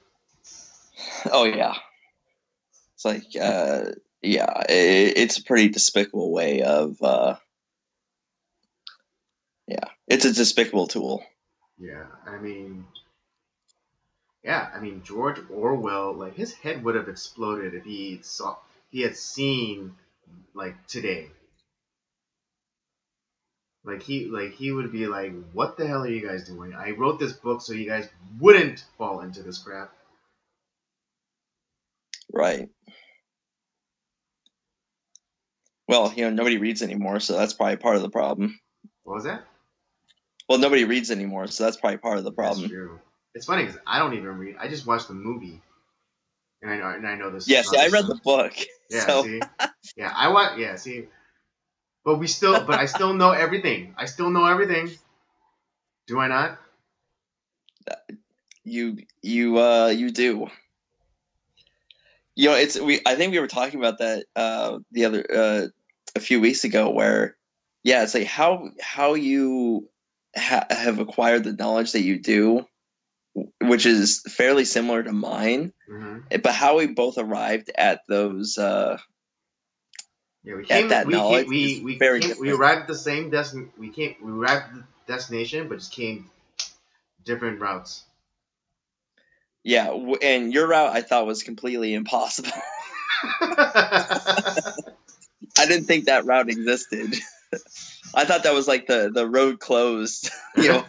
Oh yeah. It's yeah, it's a pretty despicable way of yeah, it's a despicable tool. Yeah, I mean, George Orwell, his head would have exploded if he had seen today. He would be like, "What the hell are you guys doing? I wrote this book so you guys wouldn't fall into this crap." Right. Well, nobody reads anymore, so that's probably part of the problem. What was that? Well, nobody reads anymore, so that's probably part of the problem. That's true. It's funny because I don't even read. I just watched the movie, and I know this. Yeah, see, I read the book. Yeah, so. see, yeah, I watch. Yeah, see, but I still know everything. I still know everything. Do I not? You do. I think we were talking about that the other a few weeks ago, where it's how you have acquired the knowledge that you do, which is fairly similar to mine, but how we both arrived at those yeah, knowledge we arrived at the same we arrived at the destination, but just came different routes. Yeah, and your route I thought was completely impossible. I didn't think that route existed. I thought that was the road closed. Or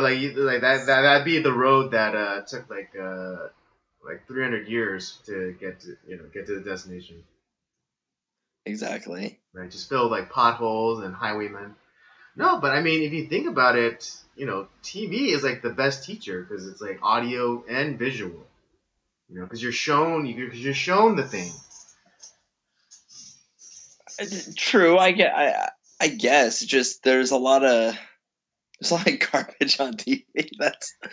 that'd be the road that took 300 years to get to the destination. Exactly. Right, just filled potholes and highwaymen. No, but I mean, if you think about it, TV is the best teacher because it's audio and visual. Because you're shown the thing. True, I guess just there's a lot of garbage on TV.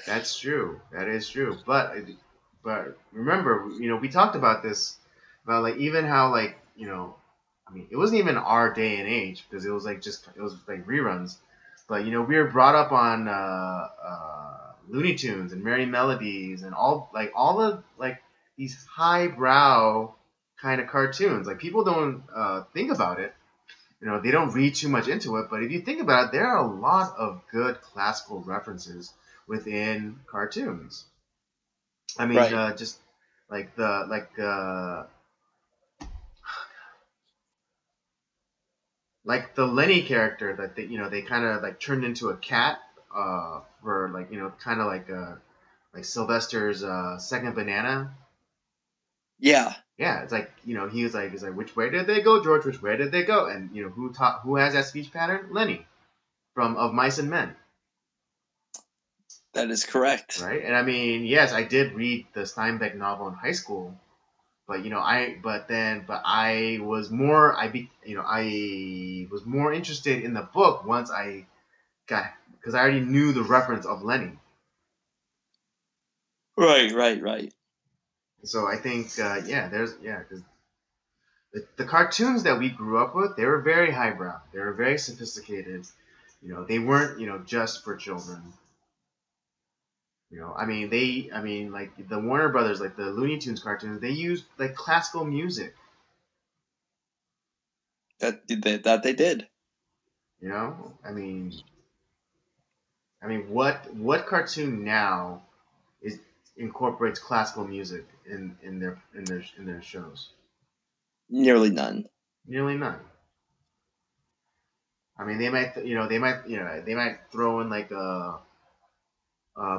That's true. That is true. But remember, we talked about this about even how I mean, it wasn't even our day and age because it was reruns. But we were brought up on Looney Tunes and Merry Melodies and all of these highbrow kind of cartoons. People don't think about it. They don't read too much into it. But if you think about it, there are a lot of good classical references within cartoons. I mean, right. just the Lenny character that they kind of turned into a cat for kind of like Sylvester's second banana. Yeah. Yeah, it's he's like which way did they go, George? Which way did they go? And who has that speech pattern? Lenny from Of Mice and Men. That is correct. Right, and I mean, yes, I did read the Steinbeck novel in high school, but I was more I was more interested in the book once I got because I already knew the reference of Lenny. Right. So I think because the cartoons that we grew up with, they were very highbrow, they were very sophisticated. They weren't just for children. like the Warner Brothers, like the Looney Tunes cartoons, they used like classical music. That they did. You know, what cartoon now is incorporates classical music in their shows? Nearly none. Nearly none. I mean, they might throw in like a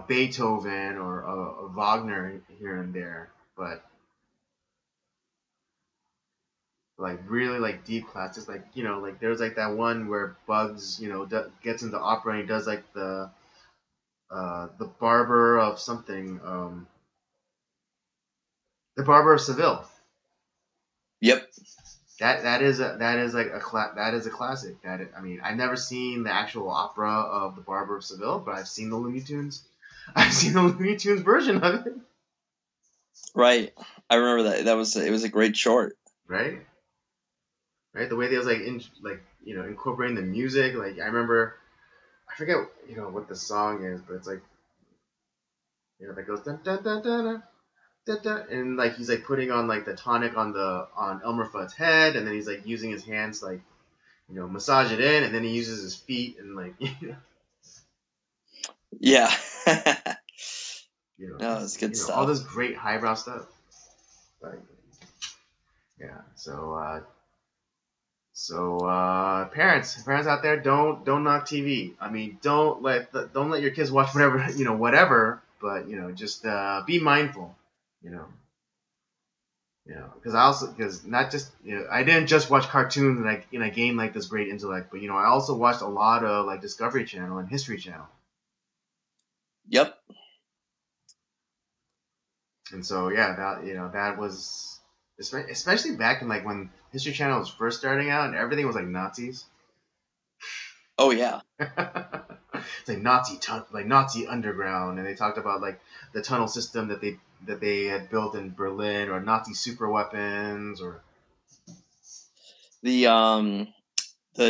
Beethoven or a Wagner here and there, but like really like deep classes, like like there's like that one where Bugs gets into opera and he does like the barber of something, the barber of Seville. Yep. That is a classic. I've never seen the actual opera of the Barber of Seville, but I've seen the Looney Tunes. I've seen the Looney Tunes version of it. Right. I remember that. It was a great short. Right. Right. The way they was incorporating the music. Like I remember, I forget what the song is, but it's like that goes dun dun dun dun dun. And like he's like putting on like the tonic on Elmer Fudd's head, and then he's like using his hands to, like massage it in, and then he uses his feet and like Yeah. No, it's good stuff. all this great highbrow stuff. Like, yeah. Parents out there, don't knock TV. I mean, don't let your kids watch whatever, but just be mindful. You know. Because not just I didn't just watch cartoons and I gained like this great intellect, but I also watched a lot of like Discovery Channel and History Channel. Yep. And so yeah, that was especially back in like when History Channel was first starting out and everything was like Nazis. Oh yeah. It's like Nazi underground, and they talked about like the tunnel system that they had built in Berlin, or Nazi super weapons, or the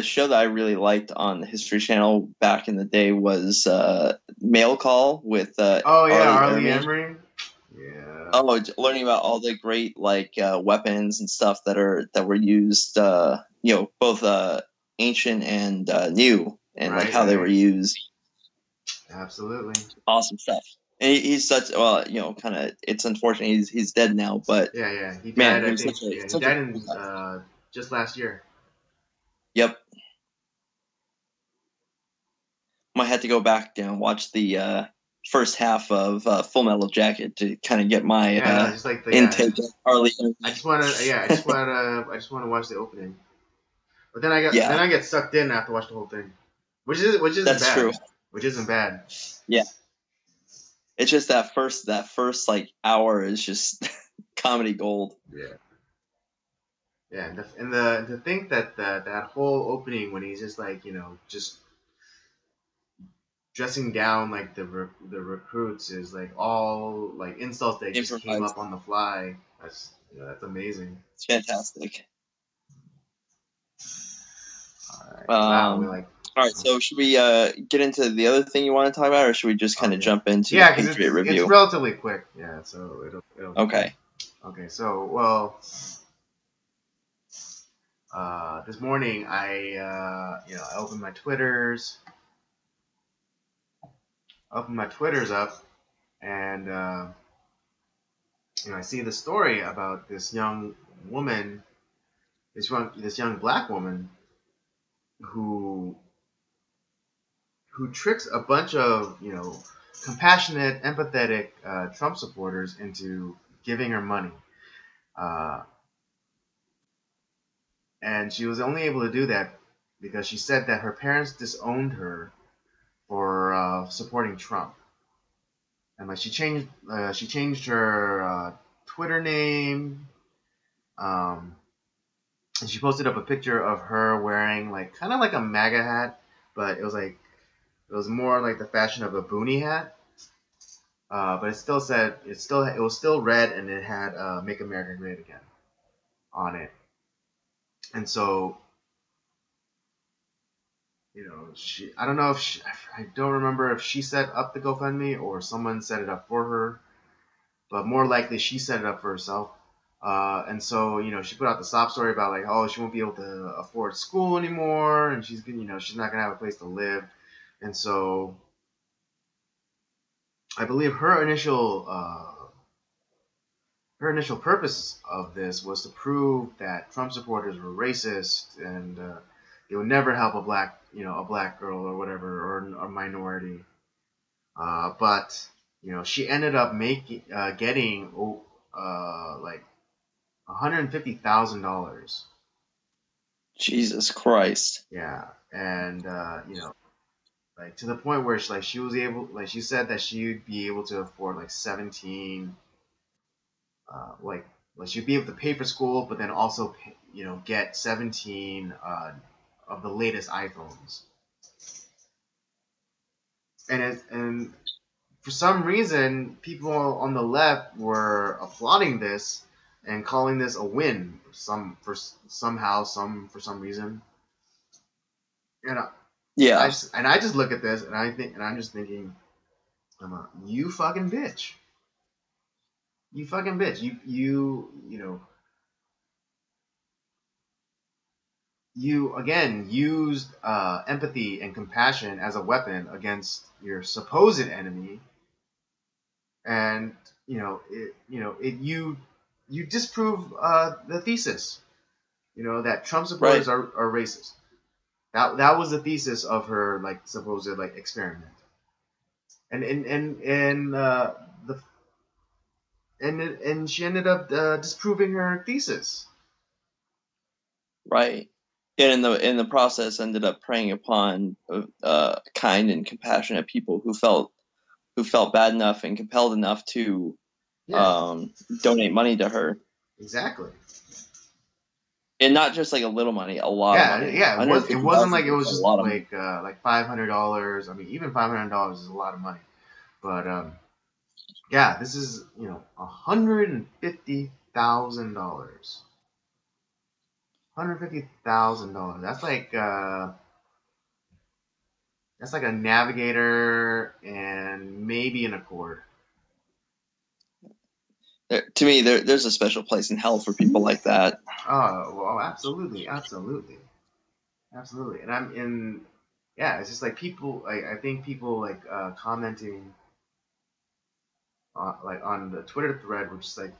show that I really liked on the History Channel back in the day was Mail Call with Arlie Emery. Yeah. Oh, learning about all the great like weapons and stuff that were used, both ancient and new, and like how they were used. Absolutely. Awesome stuff. And he's such kind of. It's unfortunate he's dead now, but yeah, he died. Man, I think he died in just last year. Yep. Might have to go back and watch the first half of Full Metal Jacket to kind of get my just like intake of Harley. I just want to watch the opening, but then I get sucked in after watch the whole thing, which isn't That's bad. true. Which isn't bad. Yeah. It's just that first like hour is just comedy gold. Yeah. Yeah, and to think that whole opening when he's just like just dressing down like the recruits is like all like insults that just came up on the fly. That's amazing. It's fantastic. All right. All right, so should we get into the other thing you want to talk about, or should we just kind of jump into the Patriot review? It's relatively quick. Yeah, so it'll Okay. Okay, so well, this morning I opened my Twitters up, and I see the story about this young woman, this young black woman who tricks a bunch of compassionate, empathetic Trump supporters into giving her money, and she was only able to do that because she said that her parents disowned her for supporting Trump. And like she changed her Twitter name, and she posted up a picture of her wearing like kind of like a MAGA hat, but it was more like the fashion of a boonie hat. But it was still red, and it had "Make America Great Again" on it. And so I don't know if I don't remember if she set up the GoFundMe or someone set it up for her, but more likely she set it up for herself. And so, she put out the sob story about like, oh, she won't be able to afford school anymore, and she's she's not gonna have a place to live. And so, I believe her initial purpose of this was to prove that Trump supporters were racist and they would never help a black girl or whatever, or a minority. But she ended up getting like $150,000. Jesus Christ. Yeah, and like to the point where she was able, like she said that she'd be able to afford like 17, like she'd be able to pay for school, but then also get 17 of the latest iPhones. And for some reason, people on the left were applauding this and calling this a win. For some reason. And Yeah. I just look at this and I'm just thinking, you fucking bitch. You fucking bitch. You again used empathy and compassion as a weapon against your supposed enemy, and you disprove the thesis, that Trump supporters Right. are racist. That was the thesis of her like supposed like experiment, and the and she ended up disproving her thesis. Right. And in the process ended up preying upon kind and compassionate people who felt bad enough and compelled enough to Yeah, donate money to her. exactly. And not just like a little money, a lot of money. Yeah. It wasn't like it was a just lot of money. like $500. I mean, even $500 is a lot of money. But yeah, this is $150,000. $150,000. That's like a Navigator and maybe an Accord. To me, there's a special place in hell for people like that. Oh well, absolutely, absolutely, absolutely. And I'm in. Yeah, it's just like people. I think people like commenting like on the Twitter thread, which is like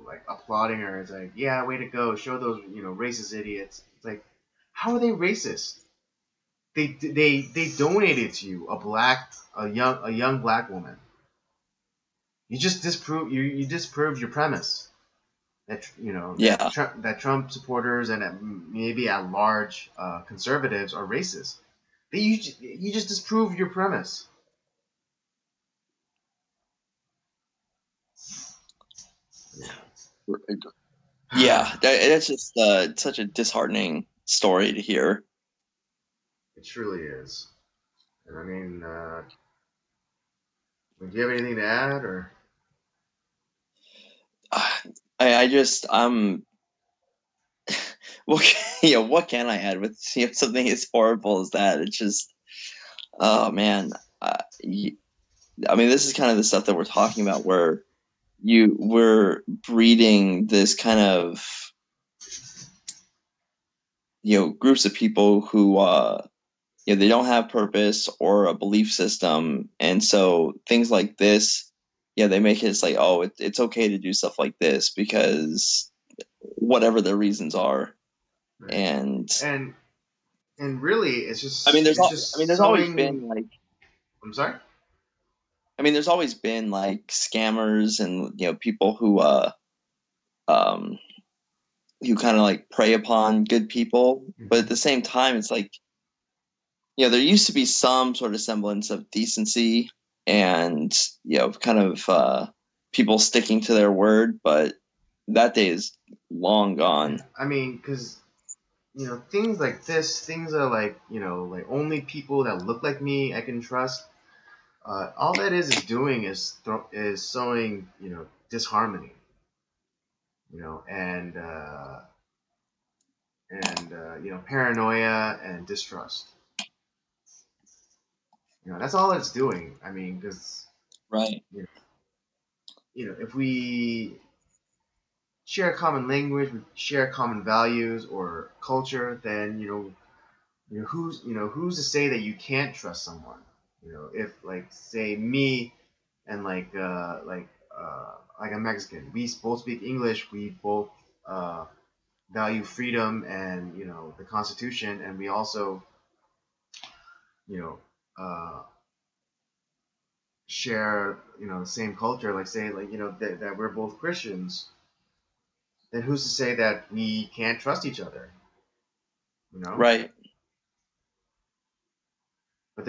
like applauding her. It's like, yeah, way to go, show those racist idiots. It's like, how are they racist? They donated to you a young black woman. You just disproved your premise that Yeah. that Trump supporters and maybe at large conservatives are racist. You just disproved your premise. Yeah, that's just such a disheartening story to hear. It truly is. And I mean, do you have anything to add or? I just what what can I add with something as horrible as that? It's just, oh man. I mean, this is kind of the stuff that we're talking about, where we're breeding this kind of groups of people who they don't have purpose or a belief system, and so things like this, they make it like, oh, it's okay to do stuff like this because whatever their reasons are. Right. And And really, it's just there's always been like, I'm sorry. I mean, there's always been like scammers and people um who kind of like prey upon good people, but at the same time, it's like, there used to be some sort of semblance of decency and kind of people sticking to their word, but that day is long gone. I mean, because things like this, things are like like only people that look like me I can trust. All that is doing is sowing disharmony, and paranoia and distrust. That's all it's doing. I mean, because Right. you know, if we share a common language, we share common values or culture, then who's to say that you can't trust someone? If like say me and like a Mexican, we both speak English, we both uh, value freedom and the Constitution, and we also you know uh, share the same culture. Like say like that we're both Christians, then who's to say that we can't trust each other? You know. Right. But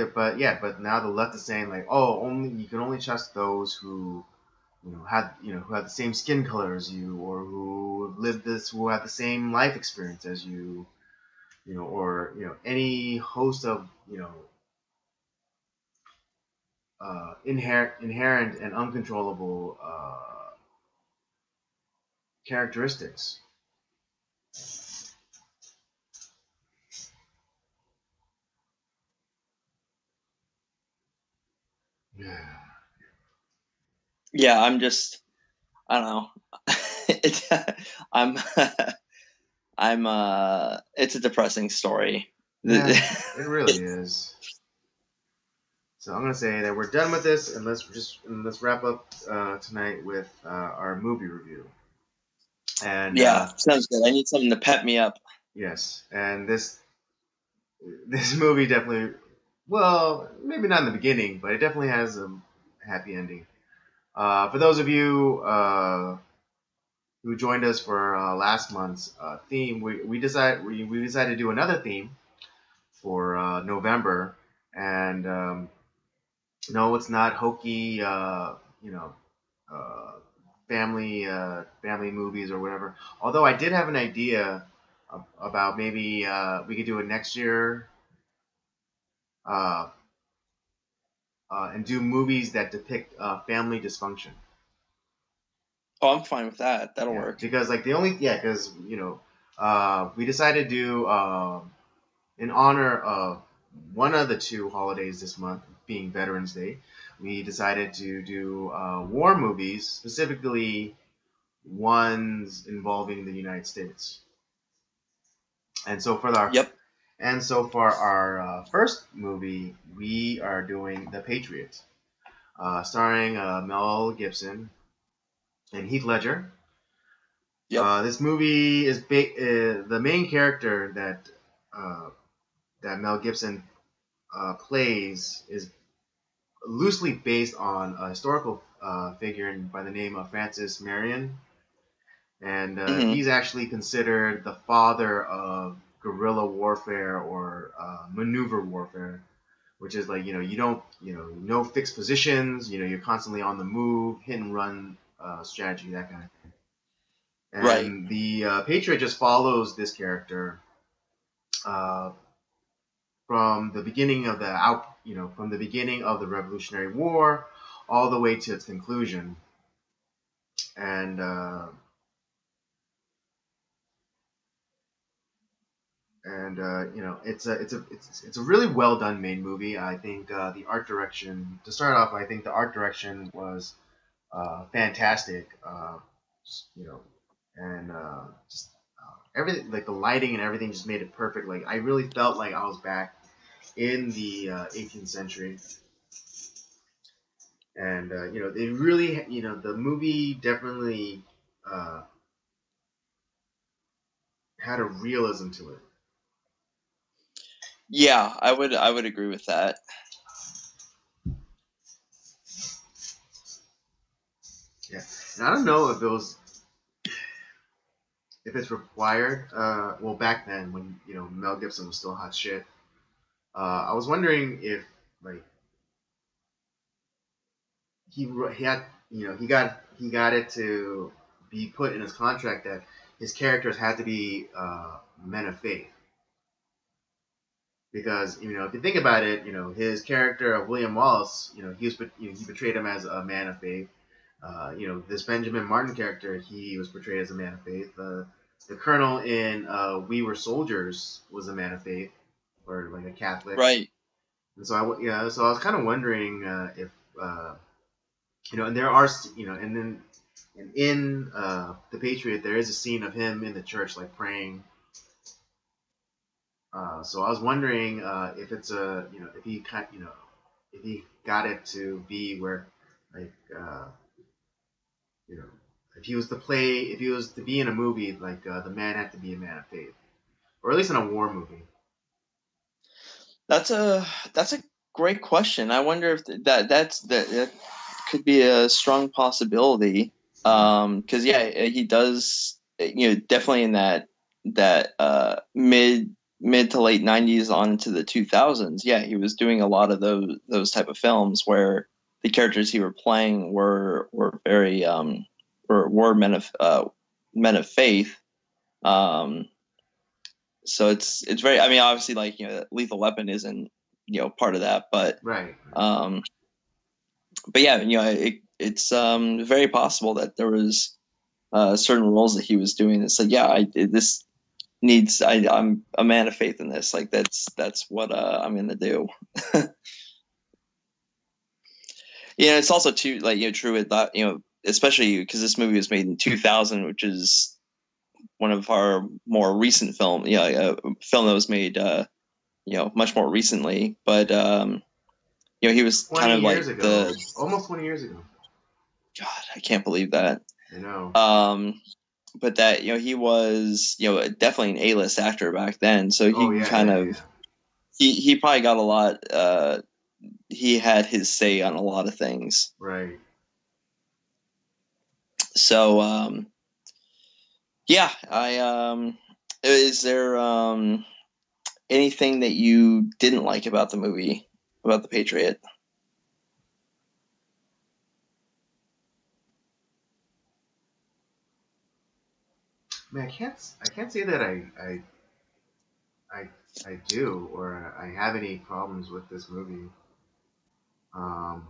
now the left is saying like, oh, only you can only trust those who who have the same skin color as you, or who have the same life experience as you, or any host of inherent and uncontrollable characteristics. Yeah. Yeah, I'm just, I don't know. It's, I'm, it's a depressing story. Yeah, it really is. So I'm gonna say that we're done with this, and let's wrap up tonight with our movie review. And Yeah, sounds good. I need something to pep me up. yes, and this movie definitely, well, maybe not in the beginning, but it definitely has a happy ending. For those of you who joined us for last month's theme, we decided to do another theme for November, and no, it's not hokey, uh, family movies or whatever. Although I did have an idea about maybe we could do it next year. Uh, and do movies that depict family dysfunction. Oh, I'm fine with that. That'll Yeah, work. because because we decided to do in honor of one of the two holidays this month being Veterans Day. We decided to do war movies, specifically ones involving the United States. And so for our Yep. first movie, we are doing The Patriot, starring Mel Gibson and Heath Ledger. Yep. This movie is the main character uh, that Mel Gibson plays is loosely based on a historical figure by the name of Francis Marion, and Hmm. he's actually considered the father of guerrilla warfare or maneuver warfare, which is like you don't no fixed positions, you're constantly on the move, hit and run strategy, that kind of thing. Right. And the Patriot just follows this character uh, from the beginning of from the beginning of the Revolutionary War all the way to its conclusion. And it's a really well done made movie. I think the art direction to start off, I think the art direction was fantastic. You know, and just everything, like the lighting and everything, just made it perfect. Like I really felt like I was back in the 18th century, and they really, the movie definitely uh, had a realism to it. Yeah, I would agree with that. Yeah, and I don't know if it's required. Well, back then when Mel Gibson was still hot shit, I was wondering if like he had he got it to be put in his contract that his characters had to be men of faith. Because if you think about it, his character of William Wallace, he portrayed him as a man of faith. This Benjamin Martin character, he was portrayed as a man of faith. The colonel in We Were Soldiers was a man of faith, or like a Catholic. Right. And so so I was kind of wondering if and there are and then in the Patriot there is a scene of him in the church like praying. So I was wondering if it's a if he if he got it to be where like you know if he was to be in a movie like the man had to be a man of faith, or at least in a war movie. That's a great question. I wonder if that could be a strong possibility. Because yeah, he does. Definitely in that mid to late '90s on into the 2000s. Yeah, he was doing a lot of those type of films where the characters he were playing were very were men of faith. Um, so it's very. I mean, obviously, like Lethal Weapon isn't part of that, Right. but yeah, it's very possible that there was certain roles that he was doing. It's like, yeah, this needs. I'm a man of faith in this. Like that's what I'm gonna do. It's also too like true with that especially because this movie was made in 2000, which is one of our more recent film. A film that was made much more recently, but he was kind 20 of years like ago, almost 20 years ago. God, I can't believe that. I know. But that he was definitely an A-list actor back then, so Oh he yeah, kind yeah, of yeah. he probably got a lot. He had his say on a lot of things. Right. So yeah, I is there anything that you didn't like about the movie, about the Patriot? I mean, I can't say that I I do or I have any problems with this movie. Um,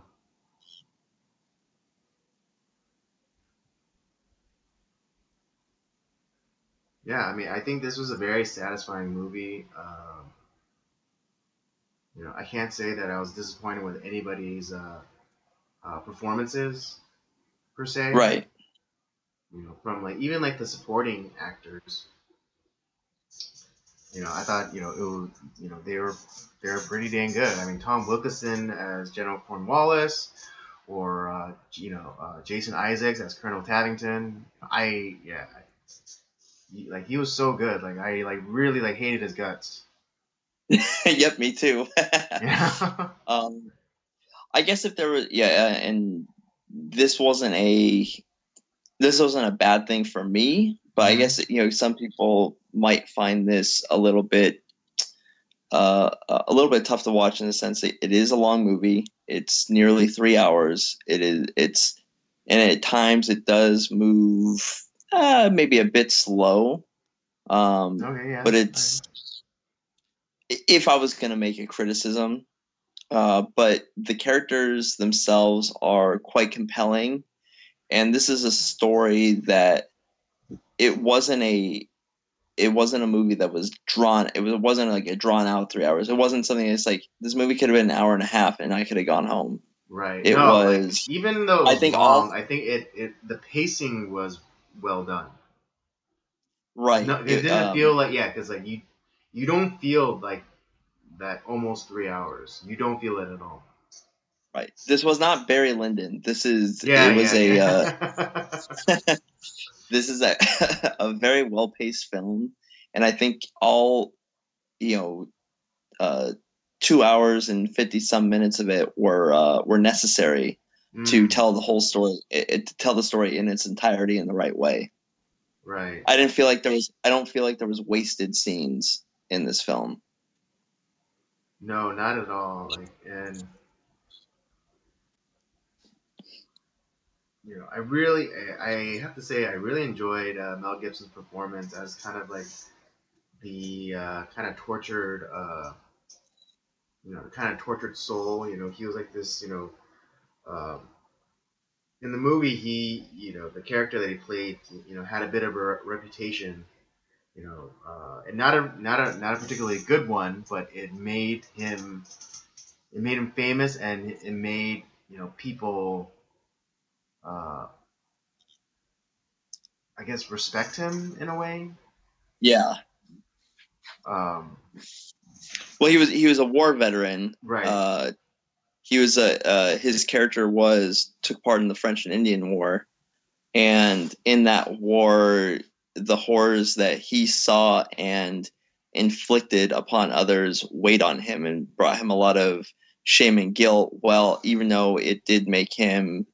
yeah, I mean, I think this was a very satisfying movie. I can't say that I was disappointed with anybody's performances per se. Right. From like even like the supporting actors. I thought it was they were pretty dang good. I mean, Tom Wilkinson as General Cornwallis, or Jason Isaacs as Colonel Tavington. Like he was so good. Like I like really like hated his guts. Yep, me too. Yeah. um, I guess if there was, and this wasn't a this wasn't a bad thing for me, but I Hmm. guess some people might find this a little bit tough to watch in the sense that it is a long movie. It's nearly 3 hours. And at times it does move maybe a bit slow. Okay. Yeah. But All right. if I was gonna make a criticism, but the characters themselves are quite compelling, and this is a story that it wasn't a it wasn't a movie that was drawn. It wasn't like a drawn out 3 hours. It wasn't something that's like this movie could have been an hour and a half, and I could have gone home. Right. It No, like was, even though it I was think, all long, I think it the pacing was well done. right. No, it didn't feel like because like you don't feel like that almost 3 hours. You don't feel it at all. Right. This was not Barry Lyndon. Yeah, yeah, yeah. This is a a very well paced film, and I think all you know, uh, 2 hours and 50 some minutes of it were necessary to Mm, tell the whole story, to tell the story in its entirety in the right way. right. I didn't feel like there was. I don't feel like there was wasted scenes in this film. No, not at all. Like, and I have to say, I really enjoyed Mel Gibson's performance as kind of like the kind of tortured, kind of tortured soul. He was like this, um, in the movie, the character that he played, had a bit of a reputation, and not a particularly good one, but it made him it made him famous, and it made people, uh, I guess, respect him in a way. Yeah. Um, Well, he was a war veteran. right, He was his character took part in the French and Indian War, and in that war, the horrors that he saw and inflicted upon others weighed on him and brought him a lot of shame and guilt. Well, even though it did make him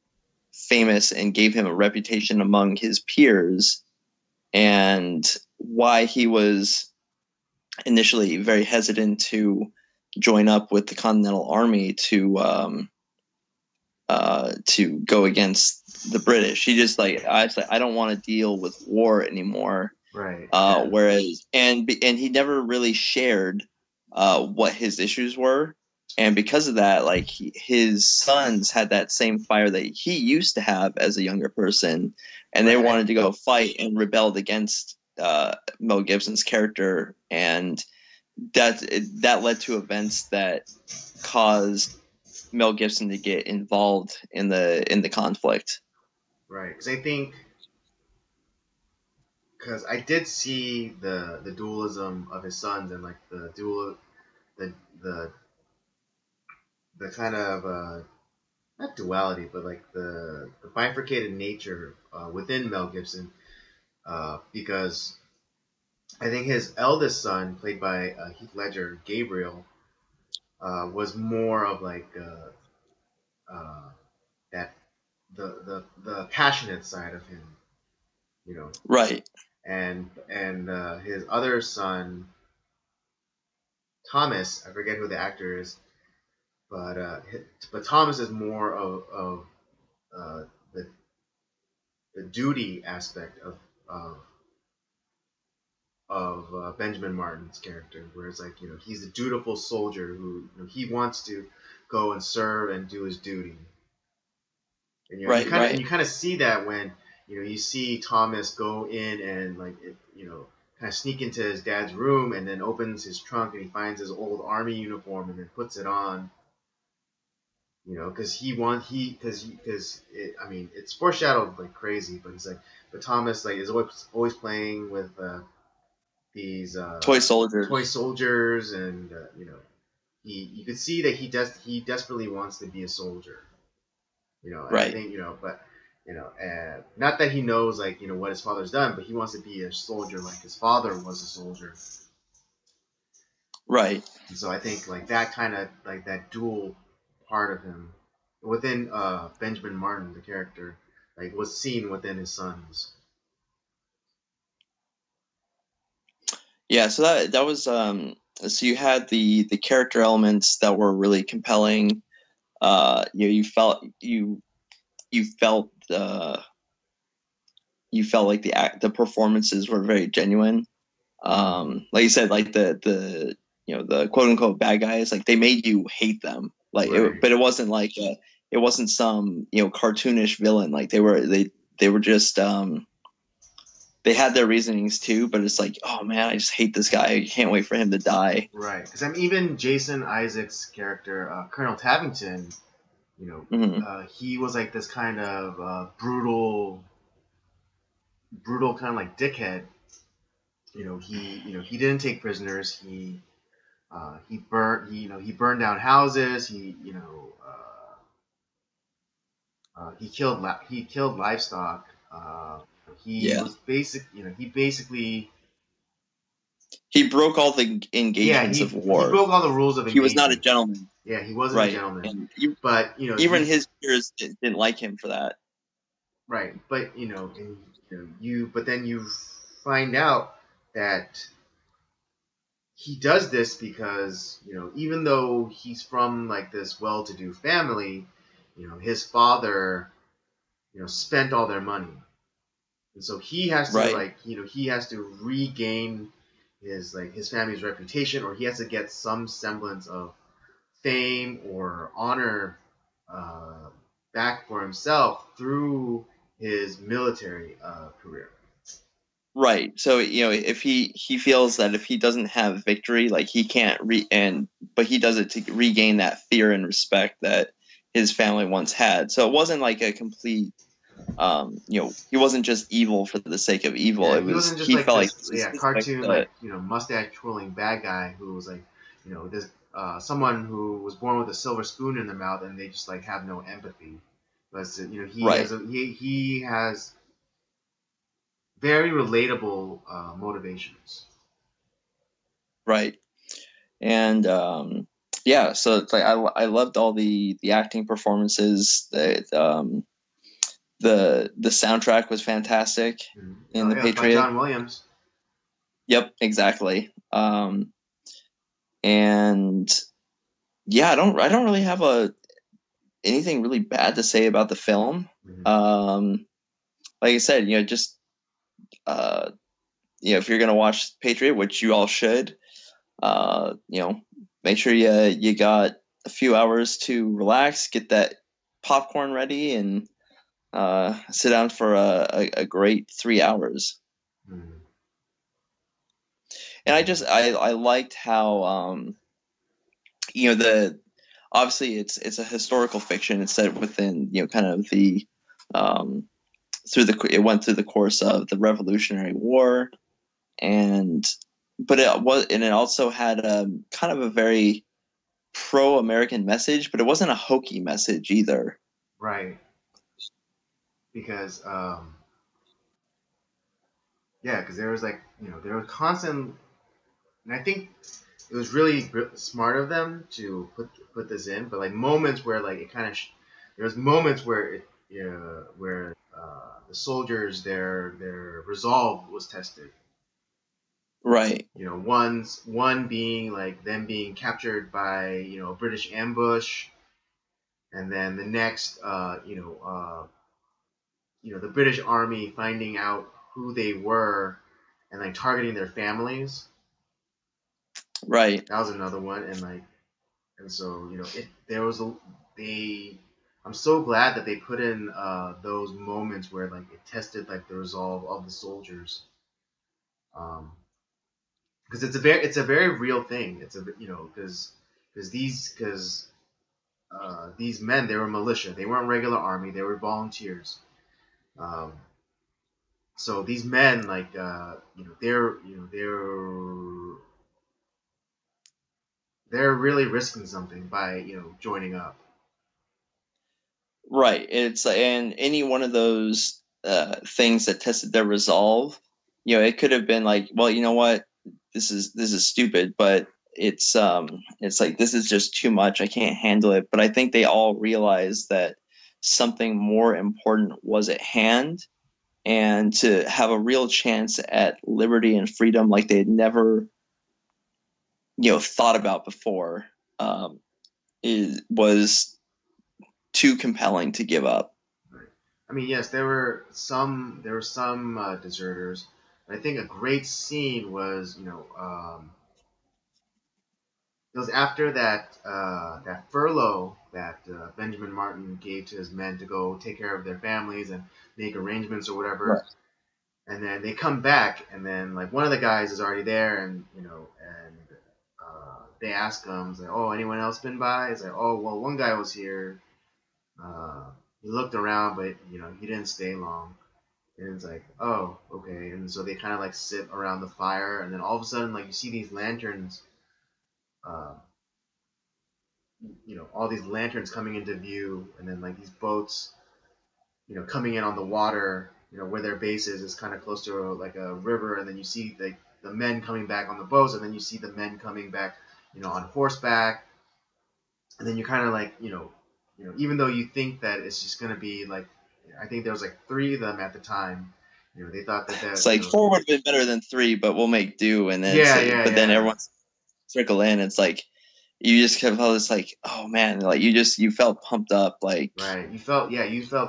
famous and gave him a reputation among his peers, and why he was initially very hesitant to join up with the Continental Army to go against the British. He just I don't want to deal with war anymore. right, yeah, Whereas he never really shared what his issues were, and because of that, his sons had that same fire that he used to have as a younger person, and they right. wanted to go fight and rebelled against Mel Gibson's character, and that led to events that caused Mel Gibson to get involved in the conflict. Right, because I did see the dualism of his sons, and like the the the kind of not duality, but like the bifurcated nature within Mel Gibson, because I think his eldest son, played by Heath Ledger, Gabriel, was more of like that the passionate side of him, you know, Right. and his other son, Thomas, I forget who the actor is, but Thomas is more of uh, the the duty aspect of Benjamin Martin's character, where it's like he's a dutiful soldier who he wants to go and serve and do his duty, and Right. Right. you kind of see that when you see Thomas go in and kind of sneak into his dad's room and then opens his trunk and he finds his old army uniform and then puts it on. Because I mean, it's foreshadowed like crazy, but but Thomas is always playing with these Toy soldiers. toy soldiers, and you could see that he desperately wants to be a soldier, and I Right. think but not that he knows what his father's done, but he wants to be a soldier like his father was a soldier. Right. And so I think that kind of that dual part of him within Benjamin Martin, the character, was seen within his sons. Yeah. So that was so you had the character elements that were really compelling. You felt like the performances were very genuine. Like you said, like the quote unquote bad guys, like they made you hate them. Right. But it wasn't it wasn't some cartoonish villain. Like they were just they had their reasonings too. But it's like, oh man, I just hate this guy. I can't wait for him to die. Right. Because even Jason Isaacs' character, Colonel Tavington, he was like this kind of brutal kind of like dickhead. He didn't take prisoners. He burned down houses. He killed livestock. He Yeah. was basic. He basically, He broke all the yeah, engagements of he war. broke all the rules of He was not a engagement. gentleman. Yeah, he wasn't a Right. gentleman. And But even his peers didn't like him for that. right. But but then you find out that he does this because even though he's from this well-to-do family, his father spent all their money, and so he has to Right. he has to regain his family's reputation, or he has to get some semblance of fame or honor uh, back for himself through his military career. Right. So, if he feels that if he doesn't have victory, like he can't but he does it to regain that fear and respect that his family once had. So it wasn't like a complete, he wasn't just evil for the sake of evil. Yeah, It he was, wasn't just he like felt like this, this is yeah, his way cartoon, to, like, mustache twirling bad guy who was like, this someone who was born with a silver spoon in their mouth and they just like have no empathy. But right, he has very relatable motivations. right. And yeah, so it's like I loved all the acting performances. The soundtrack was fantastic in Oh the yeah, it's by Patriot. John Williams. Yep, exactly. And yeah, I don't really have anything really bad to say about the film. Mm-hmm. Um, like I said, just uh, if you're gonna watch Patriot, which you all should, make sure you got a few hours to relax, get that popcorn ready, and sit down for a great 3 hours. Mm-hmm. And I liked how the obviously it's a historical fiction. It's set within kind of the um, it went through the course of the Revolutionary War, and it also had a kind of a very pro-American message, but it wasn't a hokey message either. Right, because yeah, because there was like there was constant, and I think it was really smart of them to put this in, but like moments where like it kind of there was moments where where the soldiers their resolve was tested. Right, One being like them being captured by a British ambush, and then the next the British Army finding out who they were and like targeting their families. right, That was another one, and like and so there was a they. I'm so glad that they put in those moments where like it tested like the resolve of the soldiers, because it's a very real thing. It's a because these men, they were militia. They weren't regular army. They were volunteers. Um, so these men like they're really risking something by joining up. right. It's and any one of those things that tested their resolve, it could have been like, well, you know what, this is stupid, but it's like this is just too much. I can't handle it. But I think they all realized that something more important was at hand, and to have a real chance at liberty and freedom like they had never thought about before, um, was too compelling to give up. Right. I mean, yes, there were some deserters. But I think a great scene was it was after that furlough that Benjamin Martin gave to his men to go take care of their families and make arrangements or Right. whatever. And then they come back, and then like one of the guys is already there, and they ask him, it's like, "Oh, anyone else been by?" It's like, "Oh, well, one guy was here. Uh, he looked around, but he didn't stay long." And it's like, "Oh, okay." And so they kind of like sit around the fire, and then all of a sudden, like you see these lanterns, uh, all these lanterns coming into view, and then like these boats, coming in on the water, where their base is kind of close to like a river, and then you see like the men coming back on the boats, and then you see the men coming back, on horseback, and then you kind of like, even though you think that it's just gonna be like, I think there was like three of them at the time, they thought It's that like four would have been better than three, but we'll make do. And then yeah, yeah, but then yeah, everyone's trickle in. It's like you just kept all this like, oh man, like you felt pumped up, like right. You felt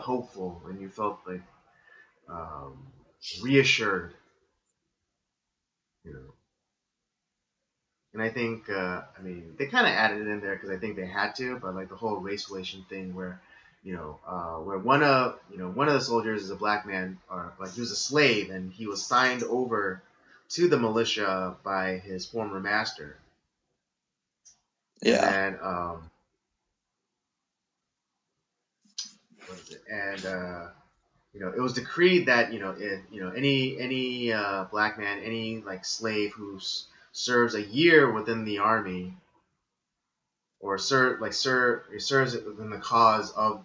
hopeful, and you felt like um, reassured, you know. And I think, I mean, they kind of added it in there because I think they had to, but like the whole race relation thing where, where one of the soldiers is a black man, or like he was a slave, and he was signed over to the militia by his former master, and Yeah. then what is it? And it was decreed that any black man, any like slave who serves a year within the army, or serves within the cause of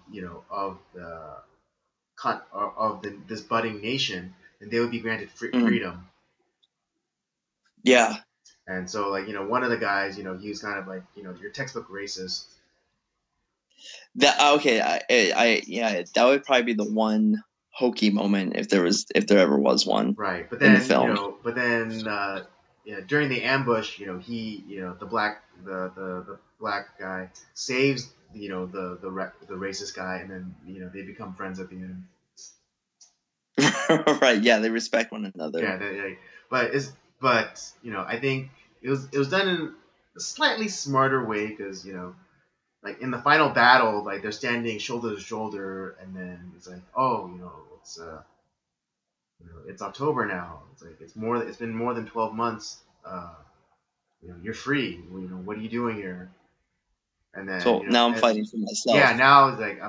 this budding nation, and they would be granted Mm. freedom. Yeah. And so, like, one of the guys, he was kind of like, your textbook racist. That okay. Yeah. That would probably be the one hokey moment if there ever was one Right. But in the then, film. during the ambush, the black guy saves, the racist guy, and then, they become friends at the end. Right. Yeah. They respect one another. Yeah. But I think it was done in a slightly smarter way, because, like in the final battle, like they're standing shoulder to shoulder, and then it's like, oh, it's October now. It's like it's been more than 12 months. You're free. What are you doing here? And then, So now I'm fighting for myself. yeah, now it's like,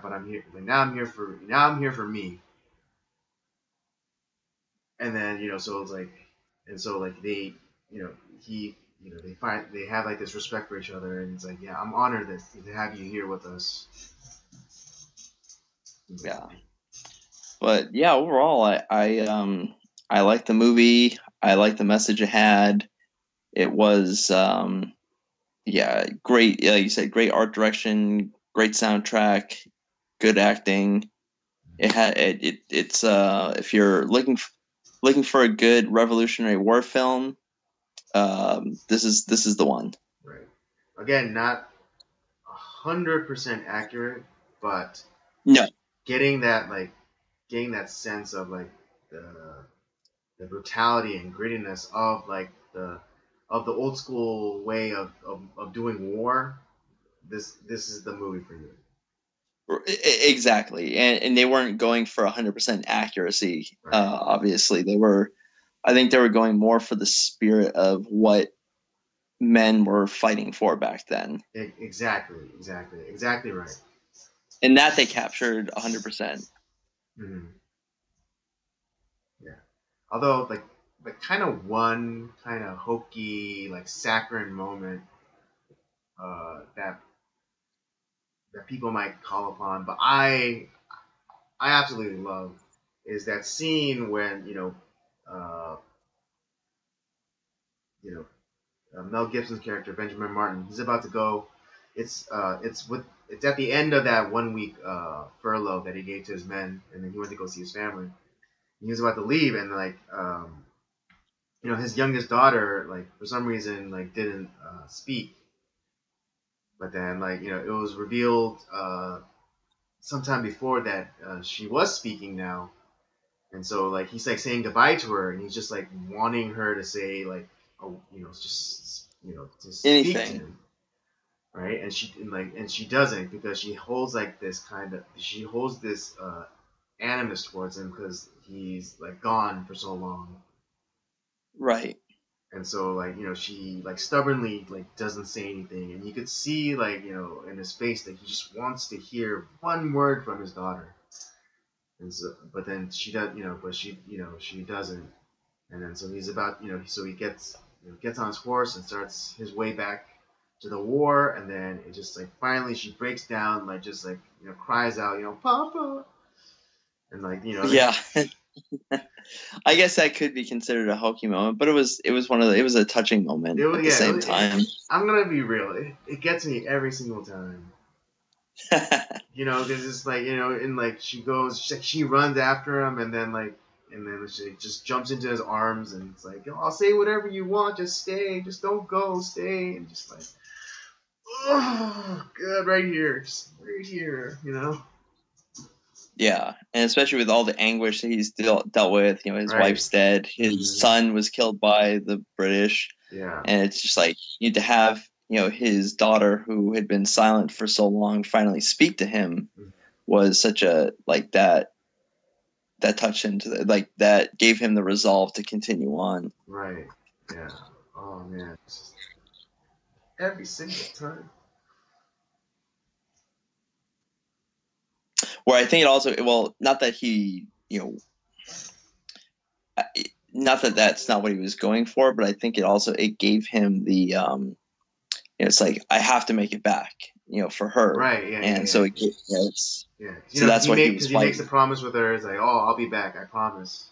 but I'm here. Like, now I'm here for me. And then, so it's like, and so like they, he, they have like this respect for each other, and it's like, yeah, I'm honored to have you here with us. Yeah. But yeah, overall, I like the movie. I like the message it had. It was great. Like you said, great art direction, great soundtrack, good acting. It's if you're looking for a good Revolutionary War film, this is the one. Right. Again, not 100% accurate, but No. getting that sense of like the brutality and grittiness of like the old school way of doing war. This is the movie for you. Exactly, and they weren't going for 100% accuracy. Right. Obviously, I think they were going more for the spirit of what men were fighting for back then. Exactly right. And that they captured 100%. Mm-hmm. Yeah. Although, like kind of one kind of hokey, like saccharine moment that people might call upon, but I absolutely love, is that scene when uh, you know Mel Gibson's character Benjamin Martin, he's about to go. It's at the end of that 1 week furlough that he gave to his men, and then he went to go see his family. And he was about to leave, and like his youngest daughter, like for some reason, like didn't speak. But then, like, it was revealed sometime before that she was speaking now. And so, like, he's like saying goodbye to her, and he's just like wanting her to say, like, oh, just to speak to Anything. him, right? And she doesn't, because she holds this animus towards him, because he's like gone for so long. Right. And so, like, she like stubbornly like doesn't say anything, and you could see, like, in his face, that he just wants to hear one word from his daughter. And so, but then she does, but she doesn't. And then so he's about, so he gets on his horse and starts his way back to the war, and then it just like finally she breaks down, like just like cries out, Papa, and like Yeah. I guess that could be considered a hokey moment, but it was a touching moment at the same time. I'm gonna be real. It gets me every single time. Because it's like, and like she runs after him, and then she just jumps into his arms, and it's like, I'll say whatever you want, just stay, just don't go, stay, and just like, oh, good, right here, just right here, Yeah, and especially with all the anguish that he's dealt with, his Right. wife's dead, his son was killed by the British. Yeah. And it's just like, you need to have his daughter, who had been silent for so long, finally speak to him was such a that touched him that gave him the resolve to continue on. Right. Yeah. Oh man. Just every single time. Where I think it also, well, not that he, not that that's not what he was going for, but I think it gave him the, it's like, I have to make it back, for her. Right. Yeah. And yeah, so yeah. So that's what he was Because he fighting. makes a promise with her. It's like, oh, I'll be back. I promise.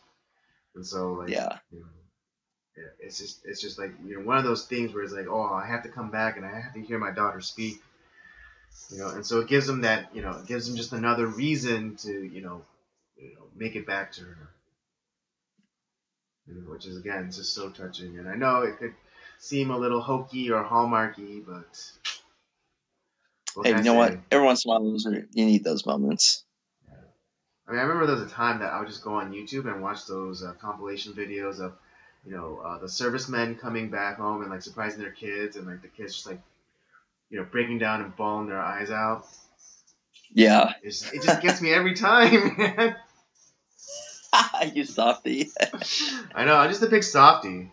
And so like, Yeah. Yeah, it's just like one of those things where it's like, oh, I have to come back and I have to hear my daughter speak. And so it gives him that, it gives him just another reason to, make it back to her. Which is again just so touching. And I know it could seem a little hokey or hallmarky, but Hey, you know what? Every once in a while, you need those moments. Yeah. I mean, I remember there was a time that I would just go on YouTube and watch those compilation videos of, the servicemen coming back home and like surprising their kids, and like the kids just like, breaking down and bawling their eyes out. Yeah. It just gets me every time, man. You softy. I know. I'm just a big softy.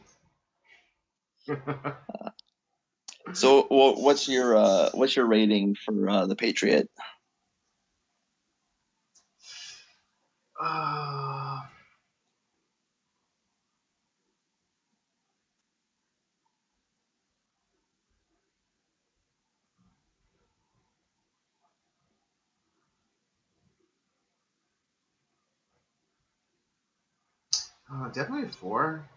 So, what's your rating for the Patriot? Definitely a 4.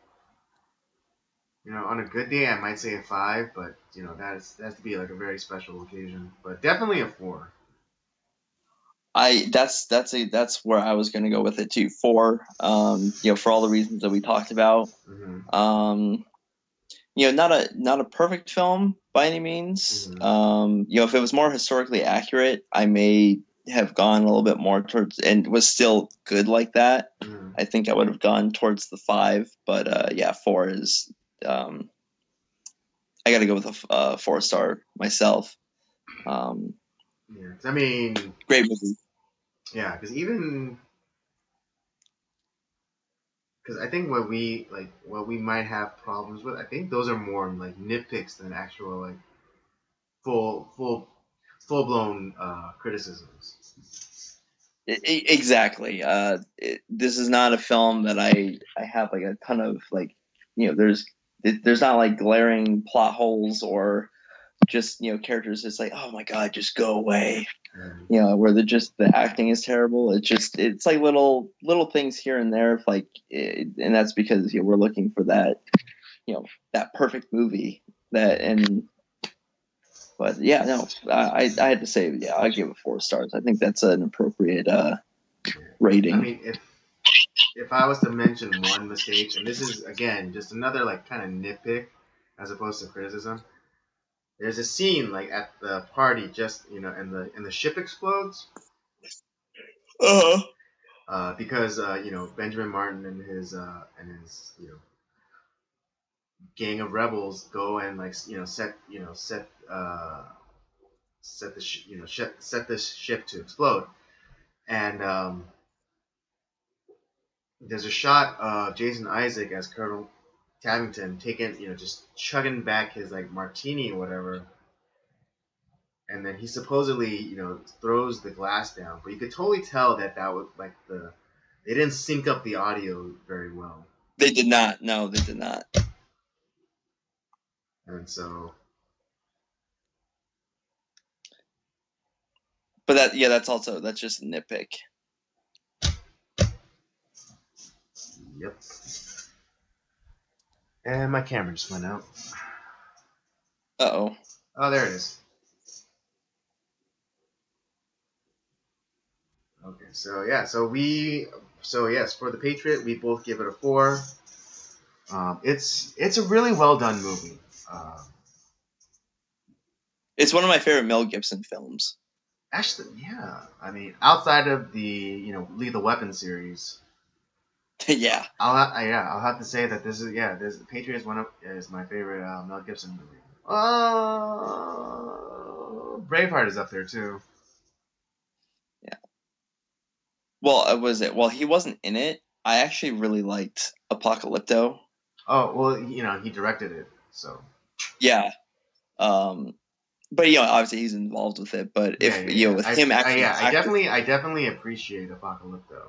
On a good day, I might say a 5, but that has to be like a very special occasion. But definitely a 4. That's where I was gonna go with it too. 4. For all the reasons that we talked about. Mm-hmm. Not a perfect film by any means. Mm-hmm. If it was more historically accurate, I may have gone a little bit more towards, and was still good like that. Mm-hmm. I think I would have gone towards the 5, but 4 is. I got to go with a 4-star myself. Yeah, I mean, great movie. Yeah, because I think what we might have problems with, I think those are more like nitpicks than actual like full blown criticisms. Exactly. This is not a film that I have like a ton of like, there's not like glaring plot holes or just characters that's like, oh my god, just go away. Where the acting is terrible. It's like little things here and there, and that's because we're looking for that that perfect movie but yeah, no, I had to say, yeah, I give it 4 stars. I think that's an appropriate rating. I mean, if I was to mention one mistake, and this is again just another like kind of nitpick as opposed to criticism, there's a scene like at the party, just and the ship explodes. Because Benjamin Martin and his gang of rebels go and like set the set this ship to explode, and there's a shot of Jason Isaac as Colonel Tabington taking just chugging back his like martini or whatever, and then he supposedly throws the glass down, but you could totally tell that was like they didn't sync up the audio very well. They did not. No, they did not. And so, but that's just a nitpick. Yep. And my camera just went out. Uh-oh. Oh, there it is. Okay, so yes, for the Patriot, we both give it a 4. It's a really well done movie. It's one of my favorite Mel Gibson films. Actually, yeah. I mean, outside of the Lethal Weapon series. Yeah. I'll have to say that this Patriot is my favorite Mel Gibson movie. Braveheart is up there too. Yeah. Well, was it? Well, he wasn't in it. I actually really liked Apocalypto. Oh well, he directed it, so Yeah. Um, but obviously he's involved with it. But yeah, if yeah, yeah. with him actually acting, I definitely appreciate Apocalypto.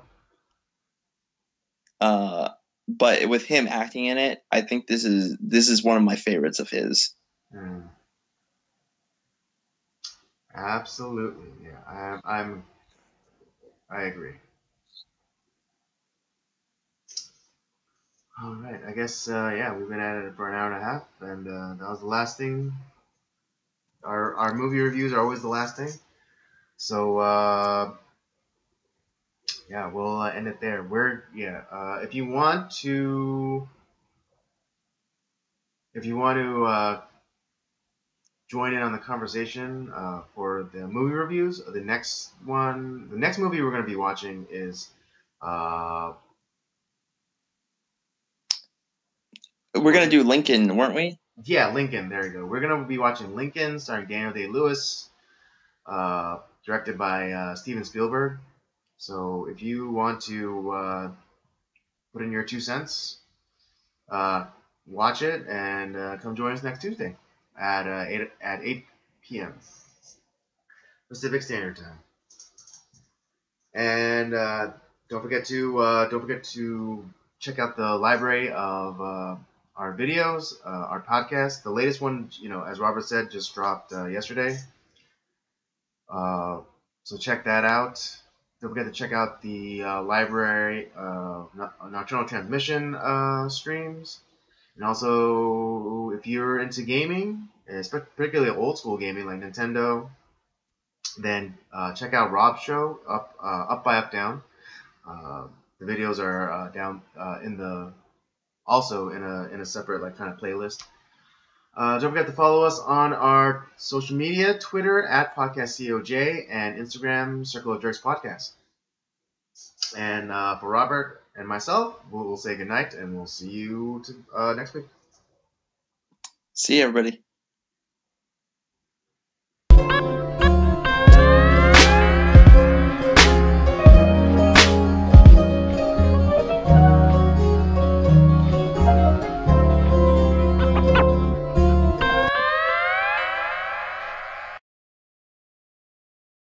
uh, but with him acting in it, I think this is one of my favorites of his. Hmm. Absolutely, yeah. I agree. All right, I guess yeah, we've been at it for an hour and a half, and that was the last thing. Our movie reviews are always the last thing, so yeah, we'll end it there. If you want to, join in on the conversation for the movie reviews, the next movie we're going to be watching is uh, We're gonna do Lincoln, weren't we? yeah, Lincoln. There you go. We're going to be watching Lincoln, starring Daniel Day-Lewis, directed by Steven Spielberg. So if you want to put in your 2 cents, uh, watch it and come join us next Tuesday at 8 p.m. Pacific Standard Time. And don't forget to check out the library of our videos, our podcast. The latest one, as Robert said, just dropped yesterday. So check that out. Don't forget to check out the library Nocturnal Transmission streams. And also, if you're into gaming, particularly old school gaming like Nintendo, then check out Rob's show, Up by Up Down. Uh, the videos are down in the also in a separate like kind of playlist. Don't forget to follow us on our social media: Twitter at PodcastCOJ and Instagram Circle of Jerks Podcast. And for Robert and myself, we'll say goodnight and we'll see you next week. See you, everybody.